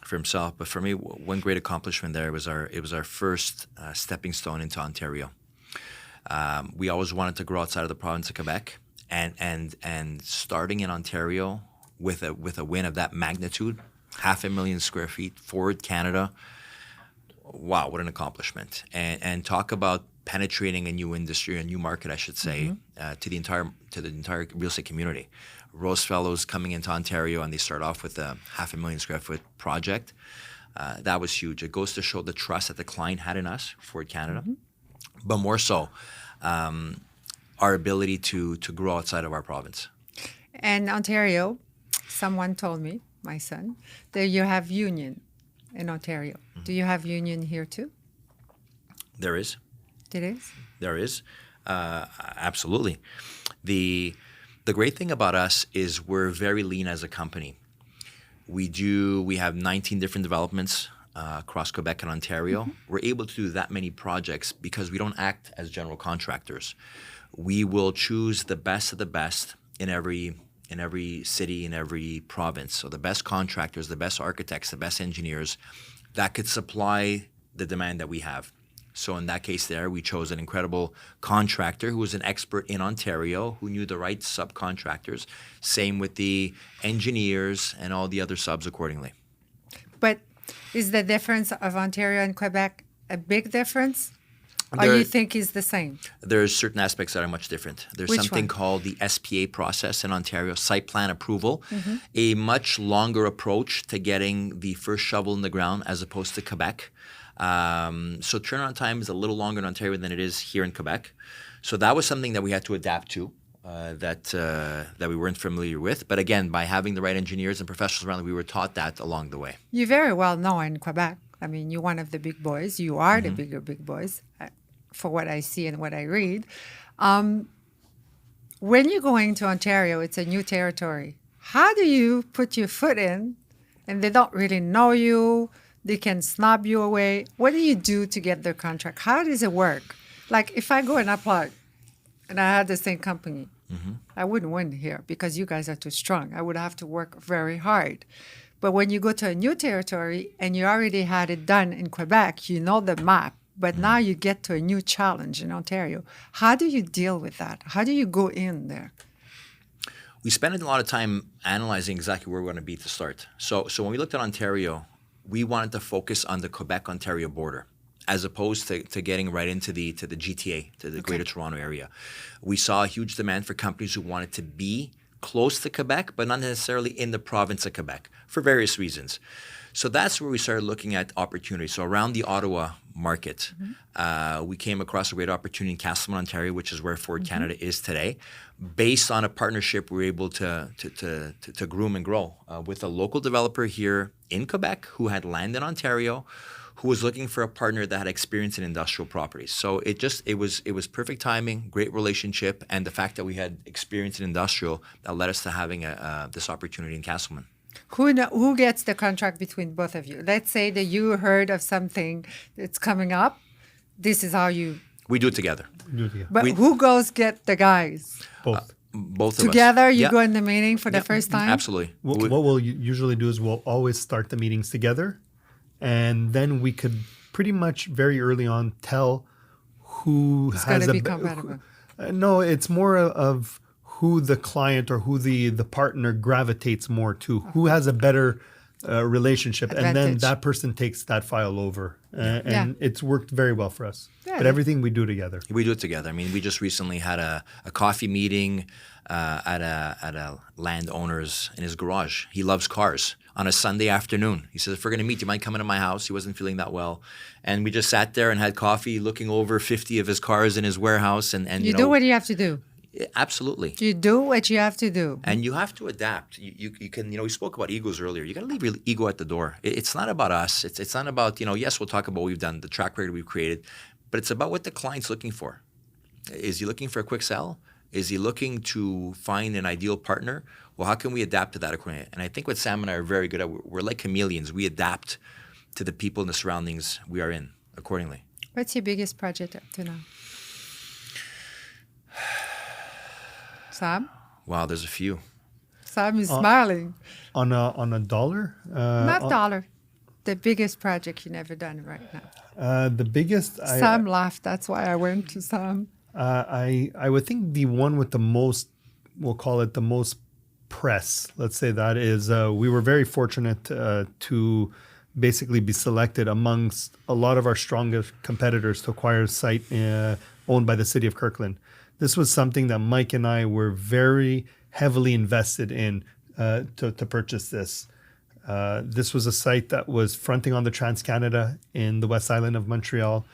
for himself, but for me, one great accomplishment there was our first stepping stone into Ontario. We always wanted to grow outside of the province of Quebec, and starting in Ontario with a win of that magnitude, 500,000 square feet, Ford Canada. Wow, what an accomplishment! And talk about penetrating a new industry, a new market, I should say, to the entire real estate community. Rosefellow coming into Ontario, and they start off with a 500,000 square foot project. That was huge. It goes to show the trust that the client had in us, Ford Canada, but more so, our ability to grow outside of our province. And Ontario, someone told me, my son, that you have union in Ontario. Do you have union here too? There is. It is? There is. Absolutely. The great thing about us is we're very lean as a company. We have 19 different developments across Quebec and Ontario. We're able to do that many projects because we don't act as general contractors. We will choose the best of the best in every city, in every province. So the best contractors, the best architects, the best engineers that could supply the demand that we have. So in that case there, we chose an incredible contractor who was an expert in Ontario, who knew the right subcontractors. Same with the engineers and all the other subs accordingly. But is the difference of Ontario and Quebec a big difference? Or you think is the same? There's certain aspects that are much different. There's Which something one? called the SPA process in Ontario, site plan approval, a much longer approach to getting the first shovel in the ground as opposed to Quebec. So turnaround time is a little longer in Ontario than it is here in Quebec. So that was something that we had to adapt to, that we weren't familiar with. But again, by having the right engineers and professionals around, we were taught that along the way. You very well know in Quebec. I mean, you're one of the big boys. You are the big boys, for what I see and what I read. When you're going to Ontario, it's a new territory. How do you put your foot in, and they don't really know you? They can snub you away. What do you do to get their contract? How does it work? Like if I go and apply, and I had the same company, I wouldn't win here because you guys are too strong. I would have to work very hard. But when you go to a new territory and you already had it done in Quebec, you know the map, but now you get to a new challenge in Ontario. How do you deal with that? How do you go in there? We spent a lot of time analyzing exactly where we're going to be to start. So when we looked at Ontario, we wanted to focus on the Quebec-Ontario border, as opposed to getting right into the GTA, to the Greater Toronto area. We saw a huge demand for companies who wanted to be close to Quebec, but not necessarily in the province of Quebec, for various reasons. So that's where we started looking at opportunities. So around the Ottawa market. We came across a great opportunity in Castleman, Ontario, which is where Ford Canada is today. Based on a partnership, we were able to groom and grow with a local developer here in Quebec who had land in Ontario, who was looking for a partner that had experience in industrial properties. So it was perfect timing, great relationship, and the fact that we had experience in industrial that led us to having this opportunity in Castleman. Who gets the contract between both of you? Let's say that you heard of something that's coming up. This is how you... We do it together. But who goes get the guys? Both. Both of us. Together, you go in the meeting for the first time? Absolutely. What we'll usually do is we'll always start the meetings together, and then we could pretty much very early on tell who It's has got to be compatible. No, it's more of who the client or who the partner gravitates more to, who has a better relationship, and then Advantage. that person takes that file over. And it's worked very well for us. Yeah. But everything we do together. We do it together. I mean, we just recently had a coffee meeting at a landowner's in his garage. He loves cars. On a Sunday afternoon, he says, if we're going to meet, you mind coming to my house? He wasn't feeling that well. And we just sat there and had coffee looking over 50 of his cars in his warehouse. And You do what you have to do. Absolutely. You do what you have to do. And you have to adapt. You can, we spoke about egos earlier. You got to leave your ego at the door. It's not about us. It's not about, yes, we'll talk about what we've done, the track record we've created, but it's about what the client's looking for. Is he looking for a quick sell? Is he looking to find an ideal partner? Well, how can we adapt to that accordingly? And I think what Sam and I are very good at, we're like chameleons. We adapt to the people and the surroundings we are in accordingly. What's your biggest project up to now? Sam? Wow, there's a few. Sam is smiling. On a dollar? Not dollar. The biggest project you never done right now. The biggest... Sam laughed. That's why I went to Sam. I would think the one with the most, we'll call it the most press, let's say that is, we were very fortunate to basically be selected amongst a lot of our strongest competitors to acquire a site owned by the city of Kirkland. This was something that Mike and I were very heavily invested in to purchase this. This was a site that was fronting on the Trans-Canada in the West Island of Montreal.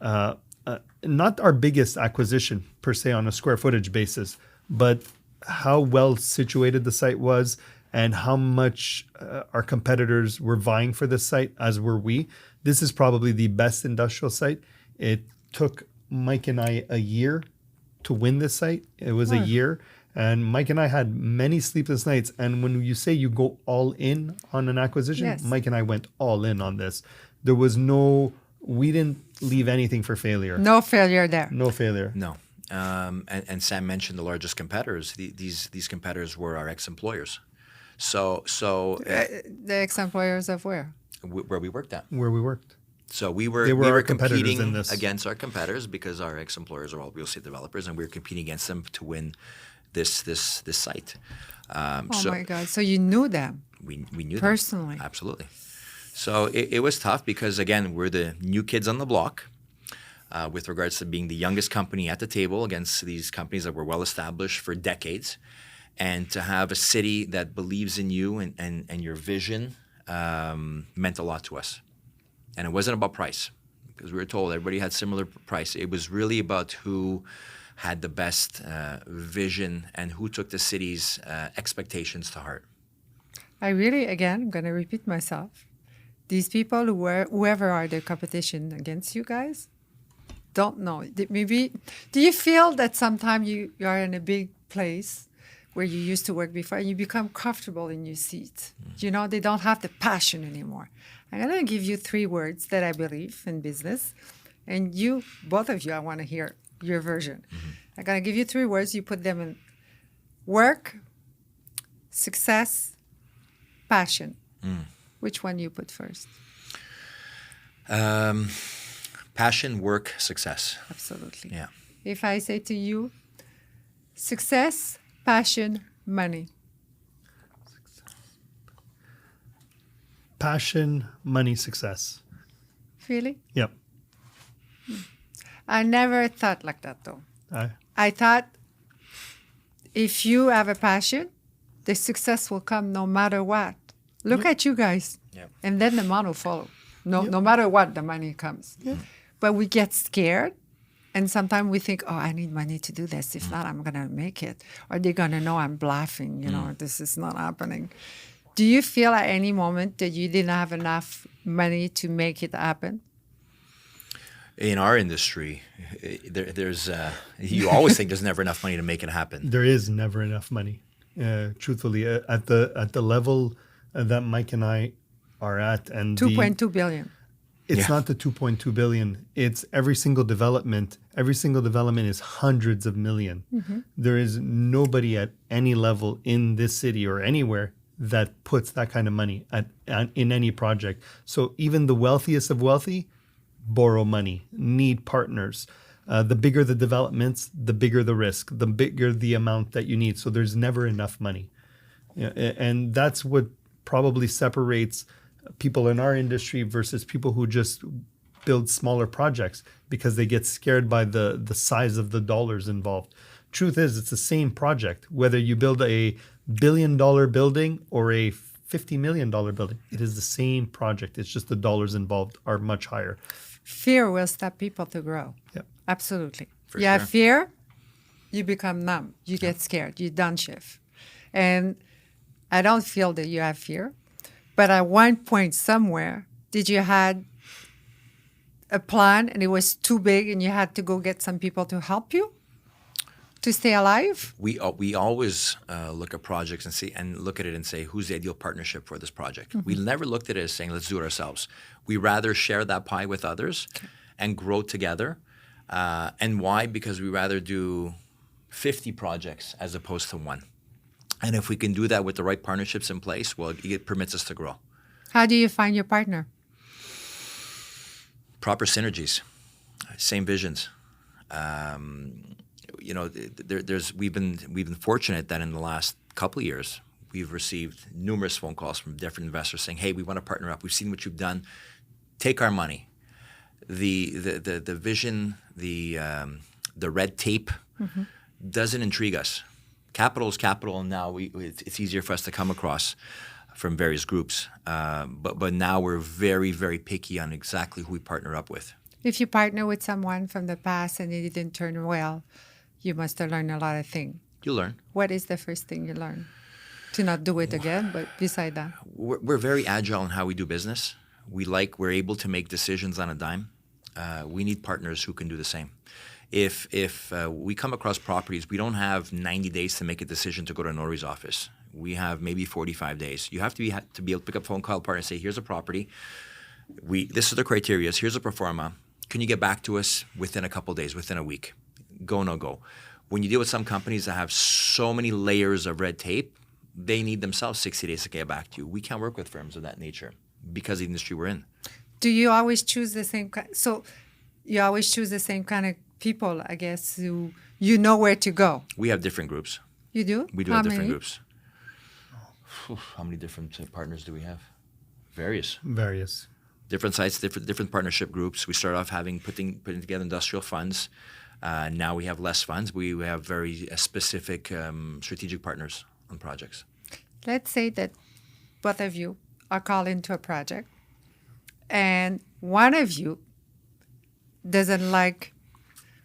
Not our biggest acquisition per se on a square footage basis, but how well situated the site was and how much our competitors were vying for this site, as were we. This is probably the best industrial site. It took Mike and I a year to win this site. It was a year, and Mike and I had many sleepless nights. And when you say you go all in on an acquisition, Yes. Mike and I went all in on this. We didn't leave anything for failure. No failure there. No failure. No. And Sam mentioned the largest competitors. These competitors were our ex-employers. So The ex-employers of where? where we worked at. Where we worked. So we They were were our competitors in competing this. against our competitors because our ex-employers are all real estate developers, and we were competing against them to win this site. Oh my God. So you knew them we knew them. personally. Absolutely. So it was tough because, again, we're the new kids on the block with regards to being the youngest company at the table against these companies that were well established for decades. And to have a city that believes in you and your vision meant a lot to us. And it wasn't about price, because we were told everybody had similar price. It was really about who had the best vision and who took the city's expectations to heart. I'm going to repeat myself. These people whoever are the competition against you guys, don't know. Maybe, do you feel that sometimes you are in a big place where you used to work before and you become comfortable in your seat? They don't have the passion anymore. I'm going to give you 3 words that I believe in business. And you, both of you, I want to hear your version. I'm going to give you 3 words. You put them in work, success, passion. Which one you put first? Passion, work, success. Absolutely. Yeah. If I say to you, success, passion, money. Passion, money, success. Really? Yep. I never thought like that, though. I thought if you have a passion, the success will come no matter what. Look at you guys. Yep. And then the money will follow. No matter what, the money comes. Yeah. But we get scared. And sometimes we think, oh, I need money to do this. If not, I'm going to make it. Or they're going to know I'm bluffing, this is not happening. Do you feel at any moment that you didn't have enough money to make it happen? In our industry, there's you always think there's never enough money to make it happen. There is never enough money. Truthfully, at the level that Mike and I are at, and 2.2 billion. It's not the 2.2 billion. It's every single development. Every single development is hundreds of million. There is nobody at any level in this city or anywhere that puts that kind of money in any project. So even the wealthiest of wealthy borrow money, need partners. The bigger the developments, the bigger the risk, the bigger the amount that you need. So there's never enough money. And that's what probably separates people in our industry versus people who just build smaller projects because they get scared by the size of the dollars involved. Truth is, it's the same project, whether you build a $1 billion building or a $50 million building. It is the same project. It's just the dollars involved are much higher. Fear will stop people to grow. Yep. Absolutely. For you have sure. fear, you become numb. You get scared. You downshift. And I don't feel that you have fear. But at one point somewhere, did you had a plan and it was too big and you had to go get some people to help you to stay alive? We always look at projects and look at it and say, who's the ideal partnership for this project? We never looked at it as saying, let's do it ourselves. We rather share that pie with others and grow together. And why? Because we rather do 50 projects as opposed to one. And if we can do that with the right partnerships in place, well, it permits us to grow. How do you find your partner? Proper synergies, same visions. We've been fortunate that in the last couple of years, we've received numerous phone calls from different investors saying, "Hey, we want to partner up. We've seen what you've done. Take our money." The vision, the red tape doesn't intrigue us. Capital is capital, and now it's easier for us to come across from various groups. But now we're very, very picky on exactly who we partner up with. If you partner with someone from the past and it didn't turn well, you must have learned a lot of things. You learn. What is the first thing you learn? To not do it again, but beside that. We're very agile in how we do business. We're able to make decisions on a dime. We need partners who can do the same. If we come across properties, we don't have 90 days to make a decision to go to a notary's office. We have maybe 45 days. You have to be able to pick up a phone call partner and say, here's a property. This is the criteria. Here's a pro forma. Can you get back to us within a couple of days, within a week? Go, no go. When you deal with some companies that have so many layers of red tape, they need themselves 60 days to get back to you. We can't work with firms of that nature because of the industry we're in. Do you always choose the same kind? So you always choose the same kind of people, I guess, who you know where to go. We have different groups. You do? We do How have different many? groups. How many different partners do we have? Various. Different sites, different partnership groups. We start off putting together industrial funds. Now we have less funds. We have very specific strategic partners on projects. Let's say that both of you are called into a project and one of you doesn't like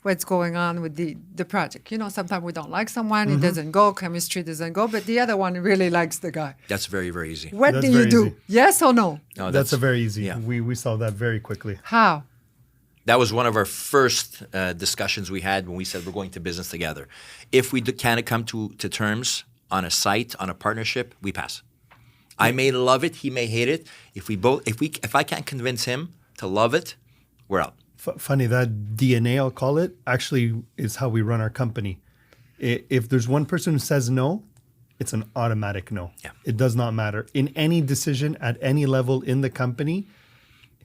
what's going on with the project. Sometimes we don't like someone, it doesn't go, chemistry doesn't go, but the other one really likes the guy. That's very, very easy. What That's do you very do? easy. Yes or no? No, That's a very easy. Yeah. We solved that very quickly. How? That was one of our first discussions we had when we said we're going to business together. If we can't come to terms on a site, on a partnership, we pass. I may love it, he may hate it. If I can't convince him to love it, we're out. Funny, that DNA, I'll call it, actually is how we run our company. If there's one person who says no, it's an automatic no. Yeah. It does not matter. In any decision at any level in the company,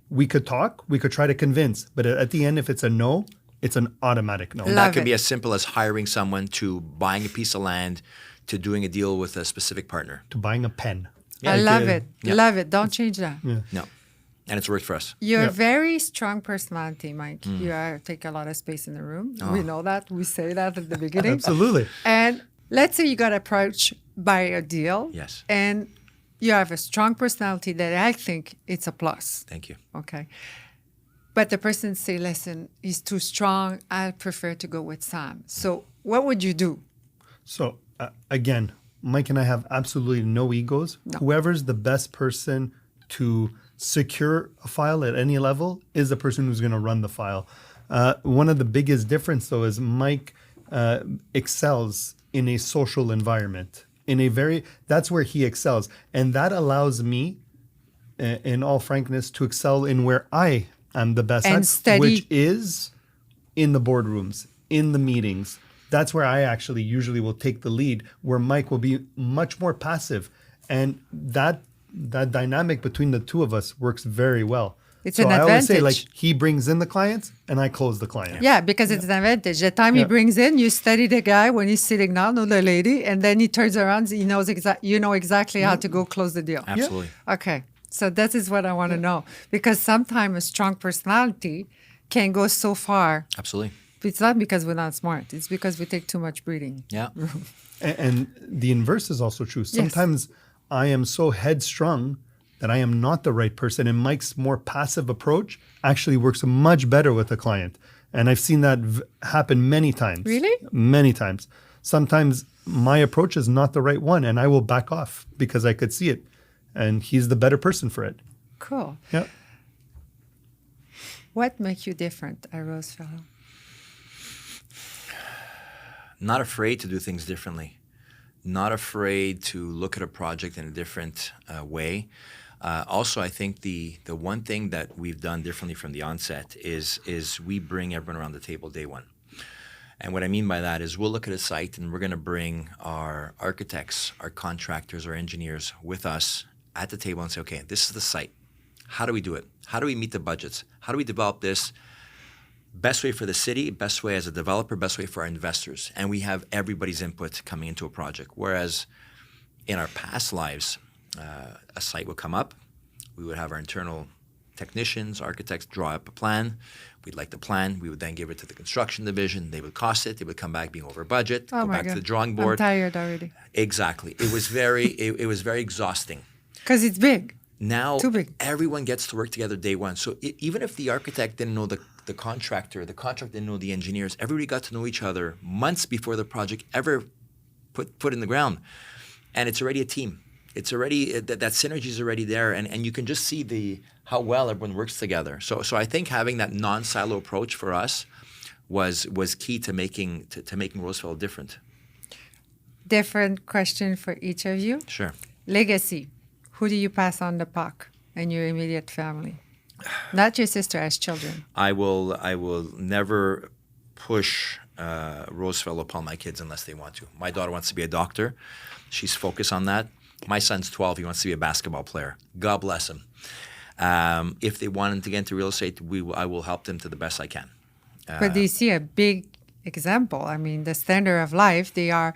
we could talk, we could try to convince, but at the end, if it's a no, it's an automatic no. Love That can it. be as simple as hiring someone to buying a piece of land to doing a deal with a specific partner. To buying a pen. I love it. Yeah. Love it. Don't change that. Yeah. No. And it's worked for us. You're a Yeah. very strong personality, Mike. You take a lot of space in the room. We know that. We say that at the beginning. Absolutely. And let's say you got approached by a deal. Yes. And you have a strong personality that I think it's a plus. Thank you. Okay. But the person say, listen, he's too strong. I prefer to go with Sam. So what would you do? So again, Mike and I have absolutely no egos. No. Whoever's the best person to secure a file at any level is the person who's going to run the file. One of the biggest difference, though, is Mike excels in a social environment. That's where he excels. And that allows me, in all frankness, to excel in where I am the best at, which is in the boardrooms, in the meetings. That's where I actually usually will take the lead, where Mike will be much more passive. And that dynamic between the two of us works very well. It's an advantage. I always say, like, he brings in the clients and I close the client. Yeah, because it's an advantage. The time he brings in, you study the guy when he's sitting down or the lady, and then he turns around, he knows you know exactly how to go close the deal. Absolutely. Yeah. Okay, so that is what I want to know. Because sometimes a strong personality can go so far. Absolutely. It's not because we're not smart. It's because we take too much breathing. Yeah. And the inverse is also true. Sometimes I am so headstrong that I am not the right person. And Mike's more passive approach actually works much better with a client. And I've seen that happen many times. Really? Many times. Sometimes my approach is not the right one, and I will back off because I could see it. And he's the better person for it. Cool. Yeah. What makes you different at Rosefellow? Not afraid to do things differently. Not afraid to look at a project in a different way. Also, I think the one thing that we've done differently from the onset is we bring everyone around the table day one. And what I mean by that is we'll look at a site and we're going to bring our architects, our contractors, our engineers with us at the table and say, okay, this is the site. How do we do it? How do we meet the budgets? How do we develop this? Best way for the city, best way as a developer, best way for our investors. And we have everybody's input coming into a project. Whereas in our past lives, a site would come up. We would have our internal technicians, architects draw up a plan. We'd like the plan. We would then give it to the construction division. They would cost it. They would come back being over budget, go back to the drawing board. I'm tired already. Exactly. It was very exhausting. Because it's big. Now too big. Everyone gets to work together day one. So even if the architect didn't know the contractor didn't know the engineers, everybody got to know each other months before the project ever put in the ground. And it's already a team. It's already, that synergy is already there. And you can just see how well everyone works together. So I think having that non-silo approach for us was key to making Rosefellow different. Different question for each of you. Sure. Legacy. Who do you pass on the puck in your immediate family? Not your sister, as children. I will never push Rosefellow upon my kids unless they want to. My daughter wants to be a doctor. She's focused on that. My son's 12. He wants to be a basketball player. God bless him. If they want to get into real estate, I will help them to the best I can. But do you see a big example? I mean, the standard of life, they are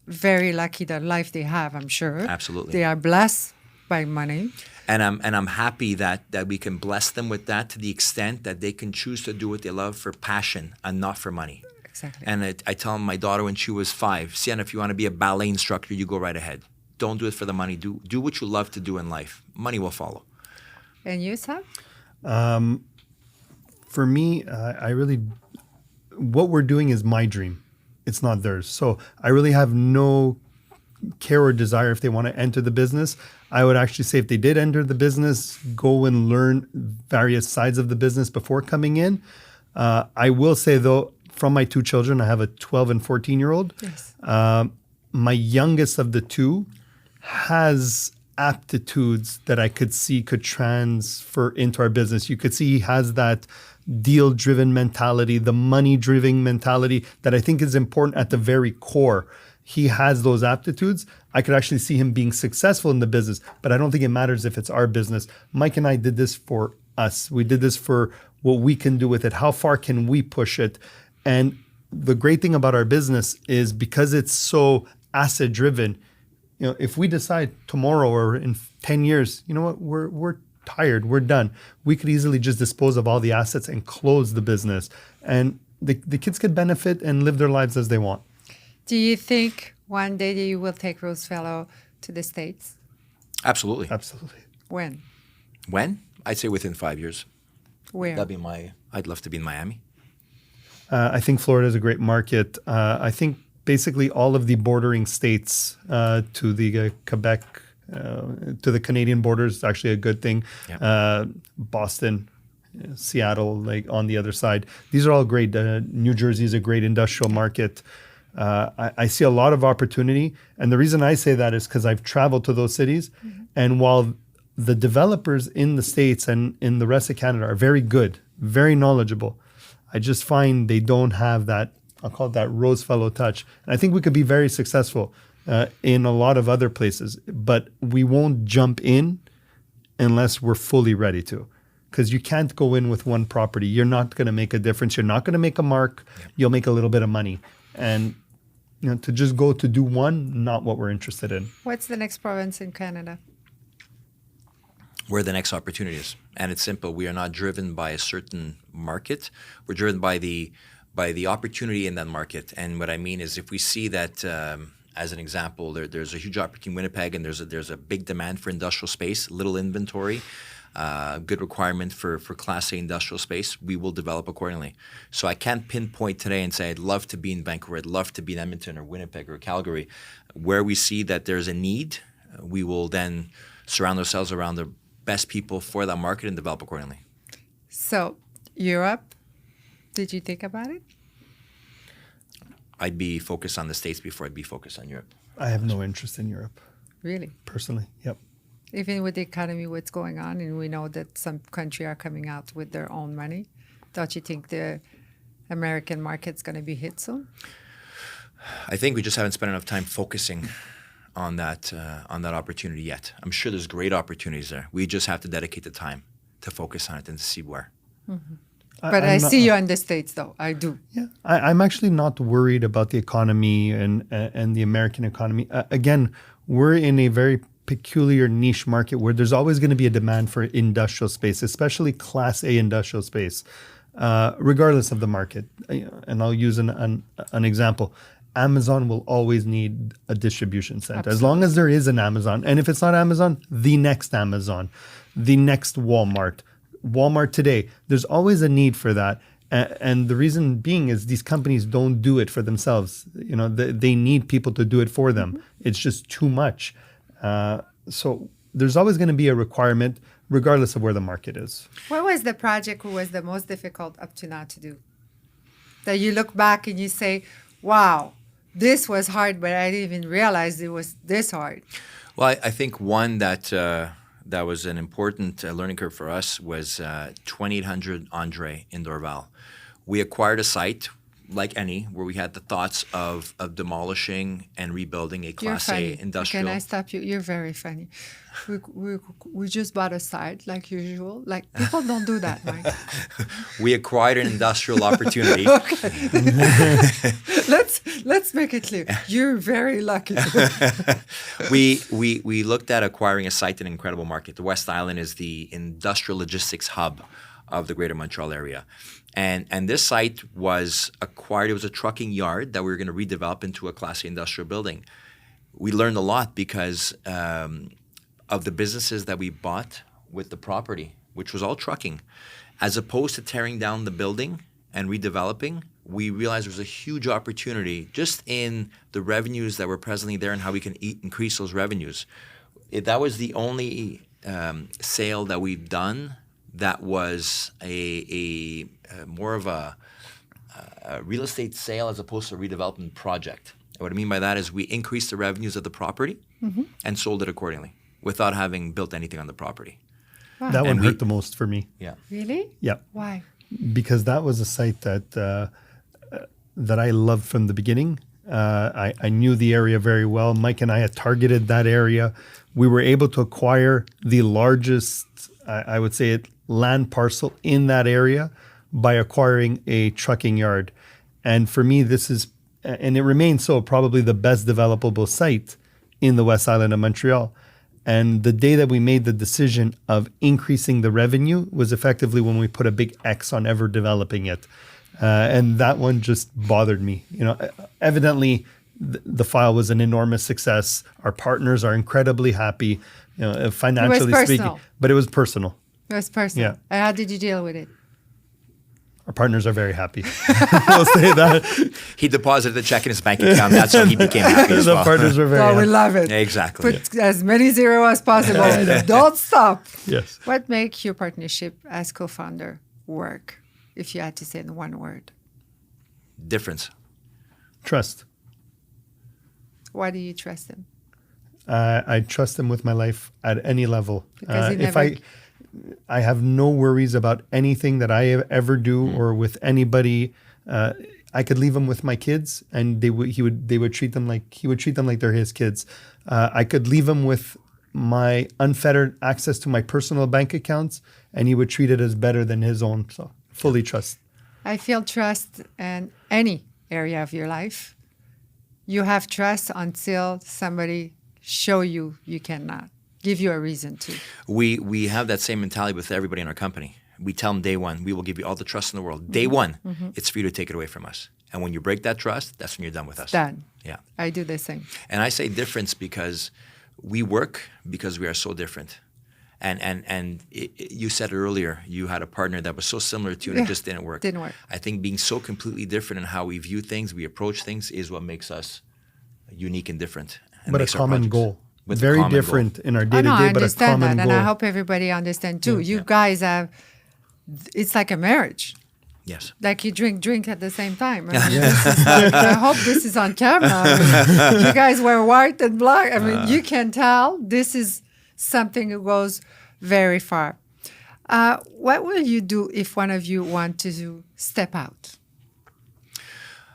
very lucky the life they have, I'm sure. Absolutely. They are blessed by money. And I'm happy that we can bless them with that to the extent that they can choose to do what they love for passion and not for money. Exactly. And I tell my daughter when she was 5, Sienna, if you want to be a ballet instructor, you go right ahead. Don't do it for the money. Do what you love to do in life. Money will follow. And you, Sam? For me, what we're doing is my dream. It's not theirs. So I really have no care or desire if they want to enter the business. I would actually say if they did enter the business, go and learn various sides of the business before coming in. I will say, though, from my 2 children, I have a 12 and 14-year-old. Yes. My youngest of the 2 has aptitudes that I could see could transfer into our business. You could see he has that deal-driven mentality, the money-driven mentality that I think is important at the very core. He has those aptitudes. I could actually see him being successful in the business, but I don't think it matters if it's our business. Mike and I did this for us. We did this for what we can do with it. How far can we push it? And the great thing about our business is because it's so asset-driven, if we decide tomorrow or in 10 years, you know what, we're tired, we're done. We could easily just dispose of all the assets and close the business. And the kids could benefit and live their lives as they want. Do you think one day you will take Rosefellow to the States? Absolutely. Absolutely. When? When? I'd say within 5 years. Where? I'd love to be in Miami. I think Florida is a great market. I think basically all of the bordering states to the Quebec, to the Canadian border is actually a good thing. Yeah. Boston, Seattle, like on the other side. These are all great. New Jersey is a great industrial market. I see a lot of opportunity. And the reason I say that is because I've traveled to those cities. Mm-hmm. And while the developers in the States and in the rest of Canada are very good, very knowledgeable, I just find they don't have that, I'll call it that Rosefellow touch. And I think we could be very successful in a lot of other places, but we won't jump in unless we're fully ready to. Because you can't go in with one property. You're not going to make a difference. You're not going to make a mark. You'll make a little bit of money. And to just go to do one, not what we're interested in. What's the next province in Canada? Where the next opportunity is. And it's simple. We are not driven by a certain market. We're driven by the opportunity in that market. And what I mean is if we see that, as an example, there's a huge opportunity in Winnipeg and there's a big demand for industrial space, little inventory, good requirement for Class A industrial space, we will develop accordingly. So I can't pinpoint today and say I'd love to be in Vancouver, I'd love to be in Edmonton or Winnipeg or Calgary. Where we see that there's a need, we will then surround ourselves around the best people for that market and develop accordingly. So, Europe, did you think about it? I'd be focused on the States before I'd be focused on Europe. I have no interest in Europe. Really? Personally, yep. Even with the economy, what's going on, and we know that some countries are coming out with their own money, don't you think the American market's going to be hit soon? I think we just haven't spent enough time focusing on that opportunity yet. I'm sure there's great opportunities there. We just have to dedicate the time to focus on it and to see where. Mm-hmm. But I see you in the States, though. I do. Yeah, I'm actually not worried about the economy and the American economy. Again, we're in a very peculiar niche market where there's always going to be a demand for industrial space, especially Class A industrial space, regardless of the market. And I'll use an example. Amazon will always need a distribution center. Absolutely. As long as there is an Amazon. And if it's not Amazon, the next Amazon, the next Walmart today, there's always a need for that. And the reason being is these companies don't do it for themselves. They need people to do it for them. Mm-hmm. It's just too much. So there's always going to be a requirement regardless of where the market is. What was the project who was the most difficult up to now to do? That you look back and you say, wow, this was hard, but I didn't even realize it was this hard. Well, I think one that was an important learning curve for us was 2800 Andre in Dorval. We acquired a site, like any, where we had the thoughts of demolishing and rebuilding a Class A industrial. Can I stop you? You're very funny. We just bought a site, like usual. Like, people don't do that, Mike. We acquired an industrial opportunity. Okay. Let's make it clear. You're very lucky. We looked at acquiring a site in an incredible market. The West Island is the industrial logistics hub of the Greater Montreal area. And this site was acquired. It was a trucking yard that we were going to redevelop into a Class A industrial building. We learned a lot because of the businesses that we bought with the property, which was all trucking. As opposed to tearing down the building and redeveloping, we realized there was a huge opportunity just in the revenues that were presently there and how we can increase those revenues. That was the only sale that we've done that was a more of a real estate sale as opposed to a redevelopment project. And what I mean by that is we increased the revenues of the property and sold it accordingly without having built anything on the property. Wow. That one hurt the most for me. Yeah. Really? Yeah. Why? Because that was a site that I loved from the beginning. I knew the area very well. Mike and I had targeted that area. We were able to acquire the largest, I would say, land parcel in that area by acquiring a trucking yard. And for me, this is, and it remains so, probably the best developable site in the West Island of Montreal. And the day that we made the decision of increasing the revenue was effectively when we put a big X on ever developing it. And that one just bothered me. Evidently the file was an enormous success. Our partners are incredibly happy, financially speaking. But it was personal. It was personal. Yeah. And how did you deal with it? Our partners are very happy. I'll say that. He deposited the check in his bank account. That's how he became happy as The well. partners are very happy. We love it. Exactly. Put as many zero as possible. Don't stop. Yes. What makes your partnership as co-founder work, if you had to say in one word? Difference. Trust. Why do you trust him? I trust him with my life at any level. Because he if never... I have no worries about anything that I ever do or with anybody. I could leave him with my kids, and they would treat them like they're his kids. I could leave him with my unfettered access to my personal bank accounts, and he would treat it as better than his own. So fully trust. I feel trust in any area of your life. You have trust until somebody show you cannot. Give you a reason to. We have that same mentality with everybody in our company. We tell them day one, we will give you all the trust in the world. Day one, it's for you to take it away from us. And when you break that trust, that's when you're done with us. Done. Yeah. I do the same. And I say difference because we work because we are so different. And you said it earlier, you had a partner that was so similar to you and it just didn't work. Didn't work. I think being so completely different in how we view things, we approach things, is what makes us unique and different. And But a makes our common projects. goal. With Very common different goal. in our I day-to-day, but a understand common that, goal. and I hope everybody understands too. You guys have, it's like a marriage. Yes. Like you drink at the same time. I mean, this is like, I hope this is on camera. I mean, you guys wear white and black. I mean, you can tell this is something that goes very far. What will you do if one of you want to step out?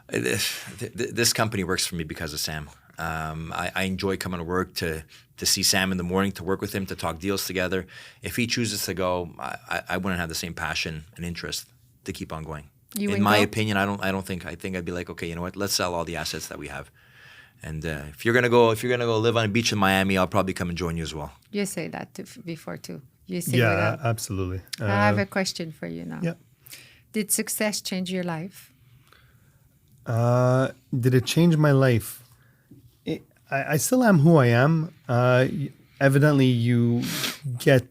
This company works for me because of Sam. I enjoy coming to work to see Sam in the morning, to work with him, to talk deals together. If he chooses to go, I wouldn't have the same passion and interest to keep on going. In my opinion, I think I'd be like, okay, you know what? Let's sell all the assets that we have. And if you're gonna go live on a beach in Miami, I'll probably come and join you as well. You say that before too. You say that. Absolutely. I have a question for you now. Yeah. Did success change your life? Did it change my life? I still am who I am. Evidently, you get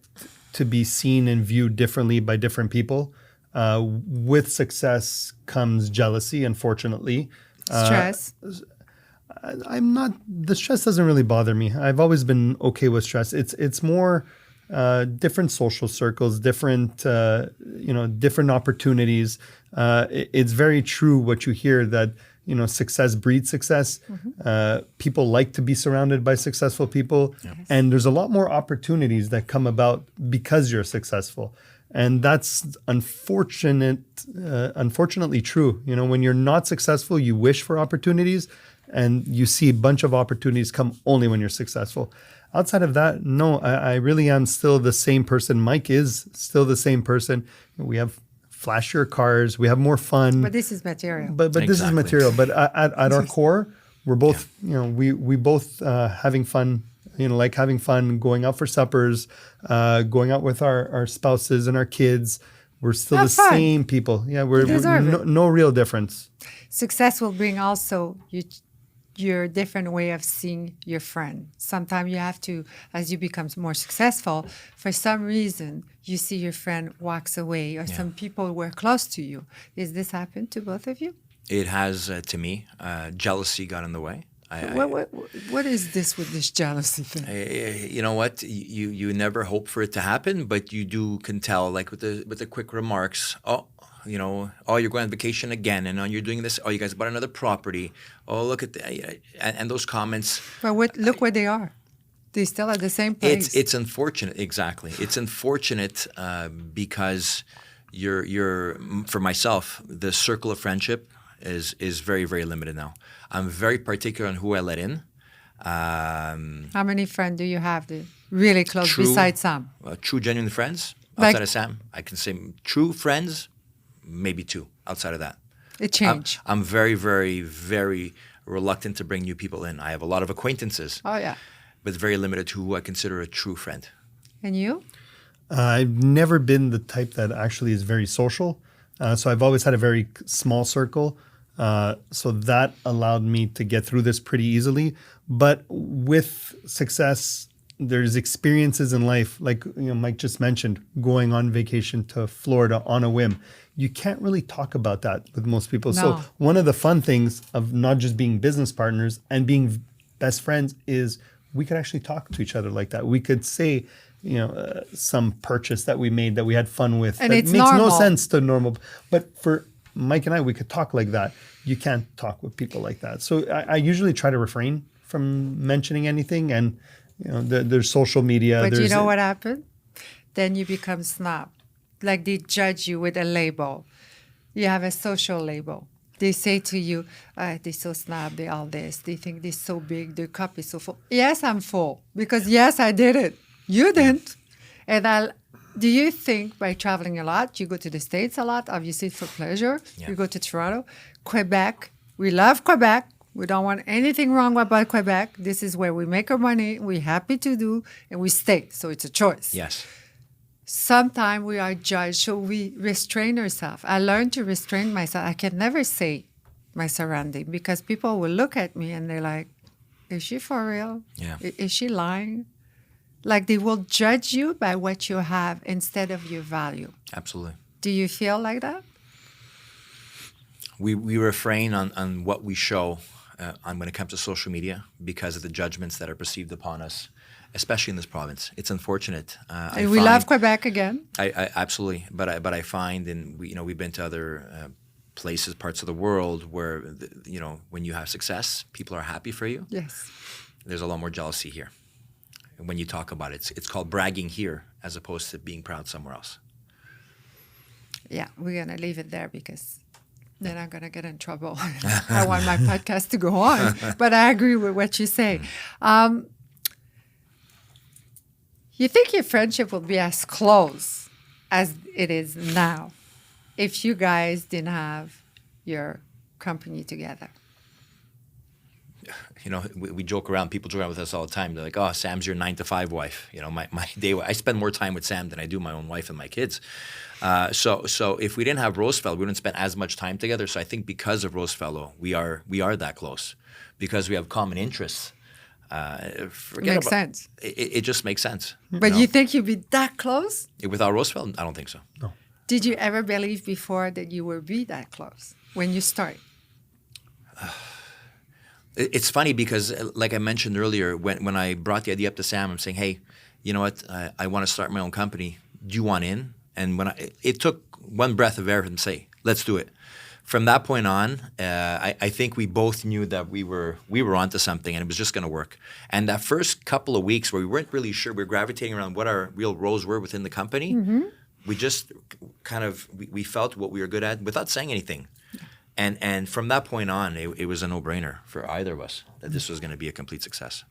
to be seen and viewed differently by different people. With success comes jealousy, unfortunately. Stress? The stress doesn't really bother me. I've always been okay with stress. It's more different social circles, different opportunities. It's very true what you hear that, success breeds success. People like to be surrounded by successful people. Yes. And there's a lot more opportunities that come about because you're successful. And that's unfortunately true. When you're not successful, you wish for opportunities, and you see a bunch of opportunities come only when you're successful. Outside of that, no, I really am still the same person. Mike is still the same person. We have flashier cars. We have more fun. But this is material. But this is material. But at our core, we're both, we both having fun. Like having fun, going out for suppers, going out with our spouses and our kids. We're still the same people. Yeah, we're no real difference. Success will bring also your different way of seeing your friend. Sometimes you have to, as you become more successful, for some reason, you see your friend walks away, or some people were close to you. Does this happen to both of you? It has to me. Jealousy got in the way. What is this with this jealousy thing? You know what? You never hope for it to happen, but you can tell, like with the quick remarks. You're going on vacation again, and you're doing this. Oh, you guys bought another property. Oh, look at and those comments. But look where they are. They still at the same place. It's unfortunate, exactly. It's unfortunate because you're for myself, the circle of friendship is very, very limited now. I'm very particular on who I let in. How many friends do you have really close besides Sam? True, genuine friends outside of Sam. I can say true friends, maybe 2 outside of that. It changed. I'm very, very, very reluctant to bring new people in. I have a lot of acquaintances. Oh, yeah. But very limited to who I consider a true friend. And you? I've never been the type that actually is very social. So I've always had a very small circle. So that allowed me to get through this pretty easily. But with success, there's experiences in life, like Mike just mentioned, going on vacation to Florida on a whim. You can't really talk about that with most people. No. So one of the fun things of not just being business partners and being best friends is we could actually talk to each other like that. We could say, some purchase that we made that we had fun with. And that it's makes normal. no sense to normal. But for Mike and I, we could talk like that. You can't talk with people like that. So I usually try to refrain from mentioning anything. And there's social media. But you know what happened? Then you become snob. Like they judge you with a label. You have a social label. They say to you, they're so snob, they all this. They think they're so big, their cup is so full. Yes, I'm full. Because yes, I did it. You didn't. And do you think by traveling a lot, you go to the States a lot, obviously for pleasure. Yeah. You go to Toronto, Quebec. We love Quebec. We don't want anything wrong about Quebec. This is where we make our money. We're happy to do, and we stay. So it's a choice. Yes. Sometimes we are judged, so we restrain ourselves. I learned to restrain myself. I can never say my surrounding because people will look at me and they're like, is she for real? Yeah. Is she lying? Like they will judge you by what you have instead of your value. Absolutely. Do you feel like that? We refrain on what we show on when it comes to social media because of the judgments that are perceived upon us, especially in this province. It's unfortunate. We love Quebec again. I absolutely, but I find, and we've been to other places, parts of the world where when you have success, people are happy for you. Yes. There's a lot more jealousy here. And when you talk about it, it's called bragging here as opposed to being proud somewhere else. Yeah, we're gonna leave it there because then I'm gonna get in trouble. I want my podcast to go on, but I agree with what you say. You think your friendship will be as close as it is now if you guys didn't have your company together? We joke around. People joke around with us all the time. They're like, "Oh, Sam's your 9-to-5 wife." My day. I spend more time with Sam than I do my own wife and my kids. So if we didn't have Rosefellow, we wouldn't spend as much time together. So I think because of Rosefellow, we are that close because we have common interests. Makes sense. It just makes sense. But you think you'd be that close? Without Rosefellow, I don't think so. No. Did you ever believe before that you would be that close when you started? It's funny because, like I mentioned earlier, when I brought the idea up to Sam, I'm saying, "Hey, you know what? I want to start my own company. Do you want in?" And it took one breath of air for him to say, "Let's do it." From that point on, I think we both knew that we were onto something, and it was just going to work. And that first couple of weeks where we weren't really sure, we were gravitating around what our real roles were within the company. Mm-hmm. We just kind of we felt what we were good at without saying anything. And from that point on, it was a no-brainer for either of us that this was going to be a complete success.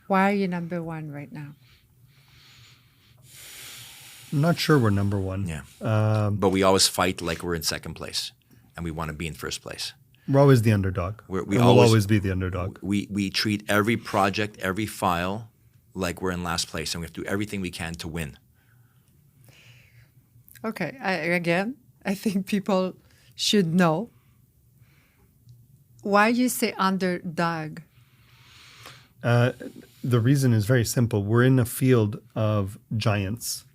Why are you number one right now? I'm not sure we're number one. Yeah. But we always fight like we're in second place, and we want to be in first place. We're always the underdog. We'll always be the underdog. We treat every project, every file, like we're in last place, and we have to do everything we can to win. Okay. I think people should know. Why you say underdog? The reason is very simple. We're in a field of giants.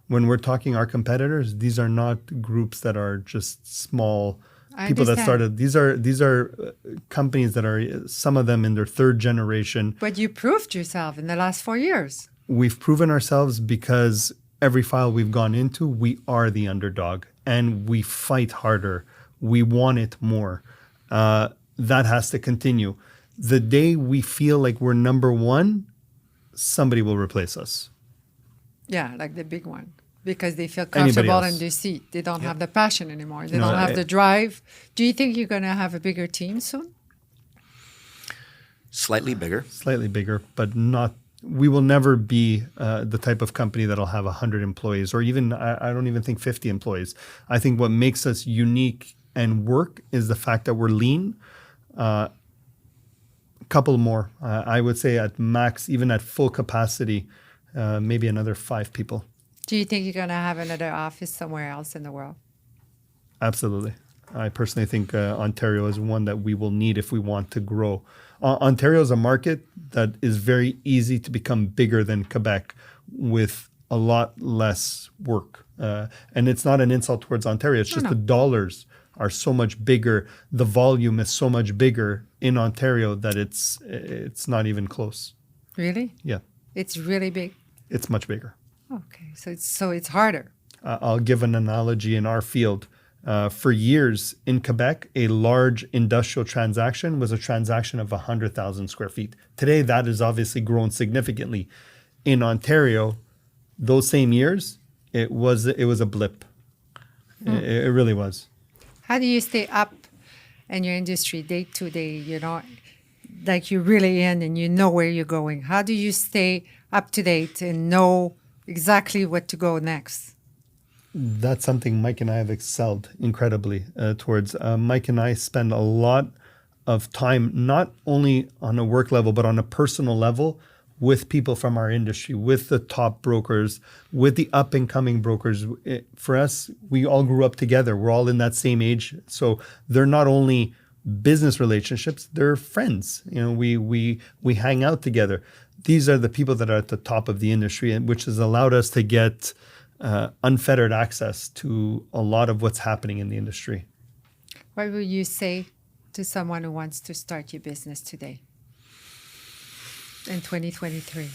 When we're talking our competitors, these are not groups that are just small people that started. These are companies that are, some of them in their third generation. But you proved yourself in the last 4 years. We've proven ourselves because every file we've gone into, we are the underdog and we fight harder. We want it more. That has to continue. The day we feel like we're number one, somebody will replace us. Yeah, like the big one. Because they feel comfortable in their seat. They don't have the passion anymore. They don't have the drive. Do you think you're going to have a bigger team soon? Slightly bigger. Slightly bigger, but not. We will never be the type of company that'll have 100 employees or even, I don't even think 50 employees. I think what makes us unique and work is the fact that we're lean. A couple more. I would say at max, even at full capacity, maybe another 5 people. Do you think you're going to have another office somewhere else in the world? Absolutely. I personally think Ontario is one that we will need if we want to grow. Ontario is a market that is very easy to become bigger than Quebec with a lot less work. And it's not an insult towards Ontario. It's just the dollars are so much bigger. The volume is so much bigger in Ontario that it's not even close. Really? Yeah. It's really big. It's much bigger. Okay, so it's harder. I'll give an analogy in our field. For years in Quebec, a large industrial transaction was a transaction of 100,000 square feet. Today, that has obviously grown significantly. In Ontario, those same years, it was a blip. It really was. How do you stay up in your industry day to day? You know, like you're really in and you know where you're going. How do you stay up to date and know exactly what to go next? That's something Mike and I have excelled incredibly towards. Mike and I spend a lot of time, not only on a work level, but on a personal level with people from our industry, with the top brokers, with the up and coming brokers. For us, we all grew up together. We're all in that same age. So they're not only business relationships, they're friends. You know, we hang out together. These are the people that are at the top of the industry, and which has allowed us to get unfettered access to a lot of what's happening in the industry. What would you say to someone who wants to start your business today in 2023?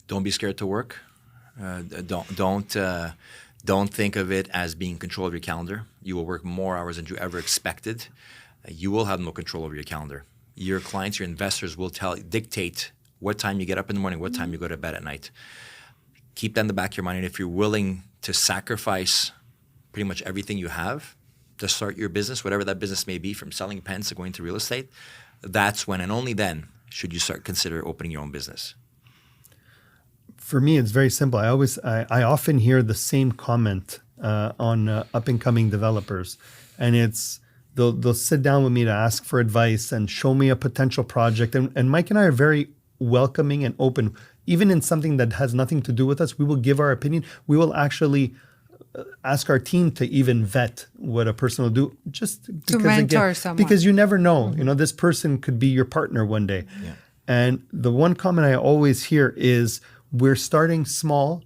Don't be scared to work. Don't think of it as being in control of your calendar. You will work more hours than you ever expected. You will have no control over your calendar. Your clients, your investors will dictate what time you get up in the morning, what time you go to bed at night. Keep that in the back of your mind. And if you're willing to sacrifice pretty much everything you have to start your business, whatever that business may be, from selling pens to going to real estate, that's when and only then should you start consider opening your own business. For me, it's very simple. I often hear the same comment on up and coming developers, and it's they'll sit down with me to ask for advice and show me a potential project. And Mike and I are very welcoming and open. Even in something that has nothing to do with us, we will give our opinion. We will actually ask our team to even vet what a person will do, just because, to mentor someone. Because you never know. You know, this person could be your partner one day. Yeah. And the one comment I always hear is, we're starting small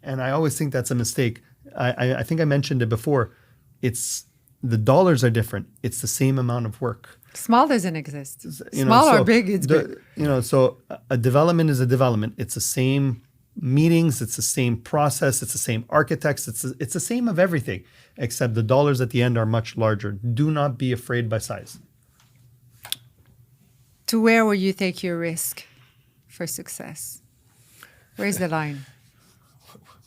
and I always think that's a mistake. I think I mentioned it before. The dollars are different. It's the same amount of work. Small doesn't exist. Small or big, it's big. You know, so a development is a development. It's the same meetings. It's the same process. It's the same architects. It's the same of everything, except the dollars at the end are much larger. Do not be afraid by size. To where will you take your risk for success? Where's the line?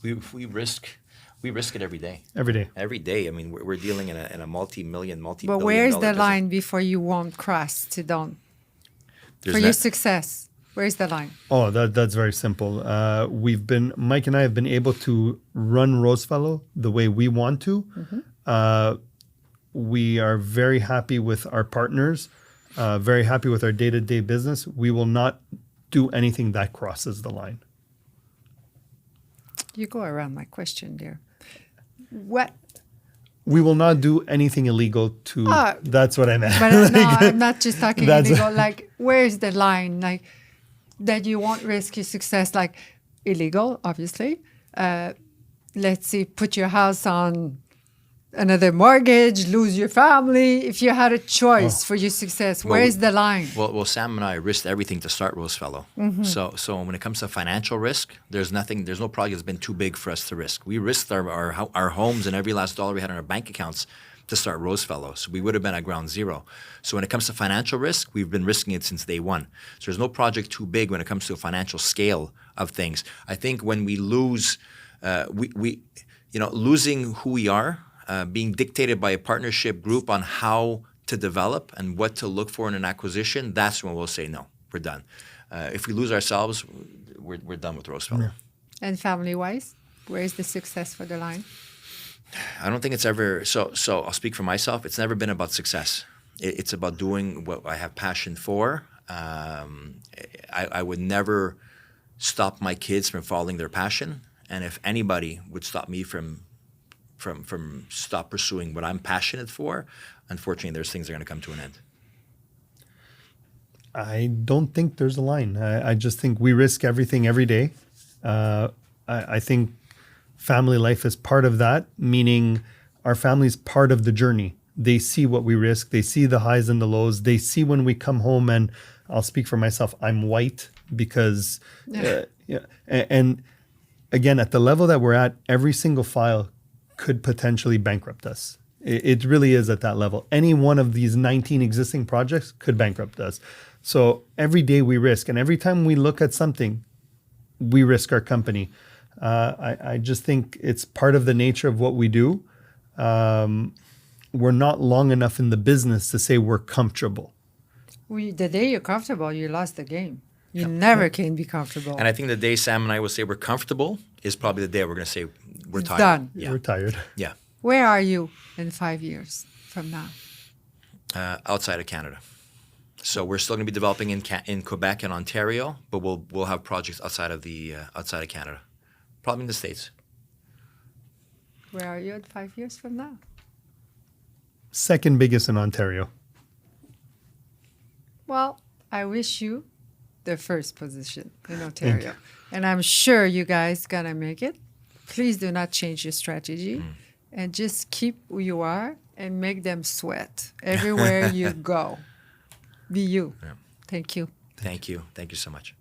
We risk it every day. Every day. Every day. I mean, we're dealing in a multi-billion But where's the line before you won't cross to don't? For your success, where's the line? Oh, that's very simple. Mike and I have been able to run Rosefellow the way we want to. Mm-hmm. We are very happy with our partners, very happy with our day-to-day business. We will not do anything that crosses the line. You go around my question there. What? We will not do anything illegal to... that's what I meant. But no, I'm not just talking illegal. Like, where's the line? Like, that you won't risk your success. Like, illegal, obviously. Let's say, put your house on another mortgage, lose your family. If you had a choice for your success, where's the line? Well, Sam and I risked everything to start Rosefellow. Mm-hmm. So when it comes to financial risk, there's no project that's been too big for us to risk. We risked our homes and every last dollar we had in our bank accounts to start Rosefellow. So we would have been at ground zero. So when it comes to financial risk, we've been risking it since day one. So there's no project too big when it comes to a financial scale of things. I think when we lose, losing who we are, being dictated by a partnership group on how to develop and what to look for in an acquisition, that's when we'll say, no, we're done. If we lose ourselves, we're done with Rosefellow. Yeah. And family-wise, where's the success for the line? I don't think it's ever, so I'll speak for myself, it's never been about success. It's about doing what I have passion for. I would never stop my kids from following their passion. And if anybody would stop me from from stop pursuing what I'm passionate for, unfortunately, there's things that are going to come to an end. I don't think there's a line. I just think we risk everything every day. I think family life is part of that, meaning our family's part of the journey. They see what we risk. They see the highs and the lows. They see when we come home, and I'll speak for myself, I'm white because, and again, at the level that we're at, every single file could potentially bankrupt us. It really is at that level. Any one of these 19 existing projects could bankrupt us. So every day we risk, and every time we look at something, we risk our company. I just think it's part of the nature of what we do. We're not long enough in the business to say we're comfortable. The day you're comfortable, you lost the game. You never can be comfortable. And I think the day Sam and I will say we're comfortable is probably the day we're going to say we're tired. Done. Yeah. We're tired. Yeah. Where are you in 5 years from now? Outside of Canada. So we're still going to be developing in Quebec and Ontario, but we'll have projects outside of Canada, probably in the States. Where are you in 5 years from now? Second biggest in Ontario. Well, I wish you the first position in Ontario. And I'm sure you guys gonna make it. Please do not change your strategy and just keep who you are and make them sweat everywhere you go. Be you. Yeah. Thank you. Thank you. Thank you so much.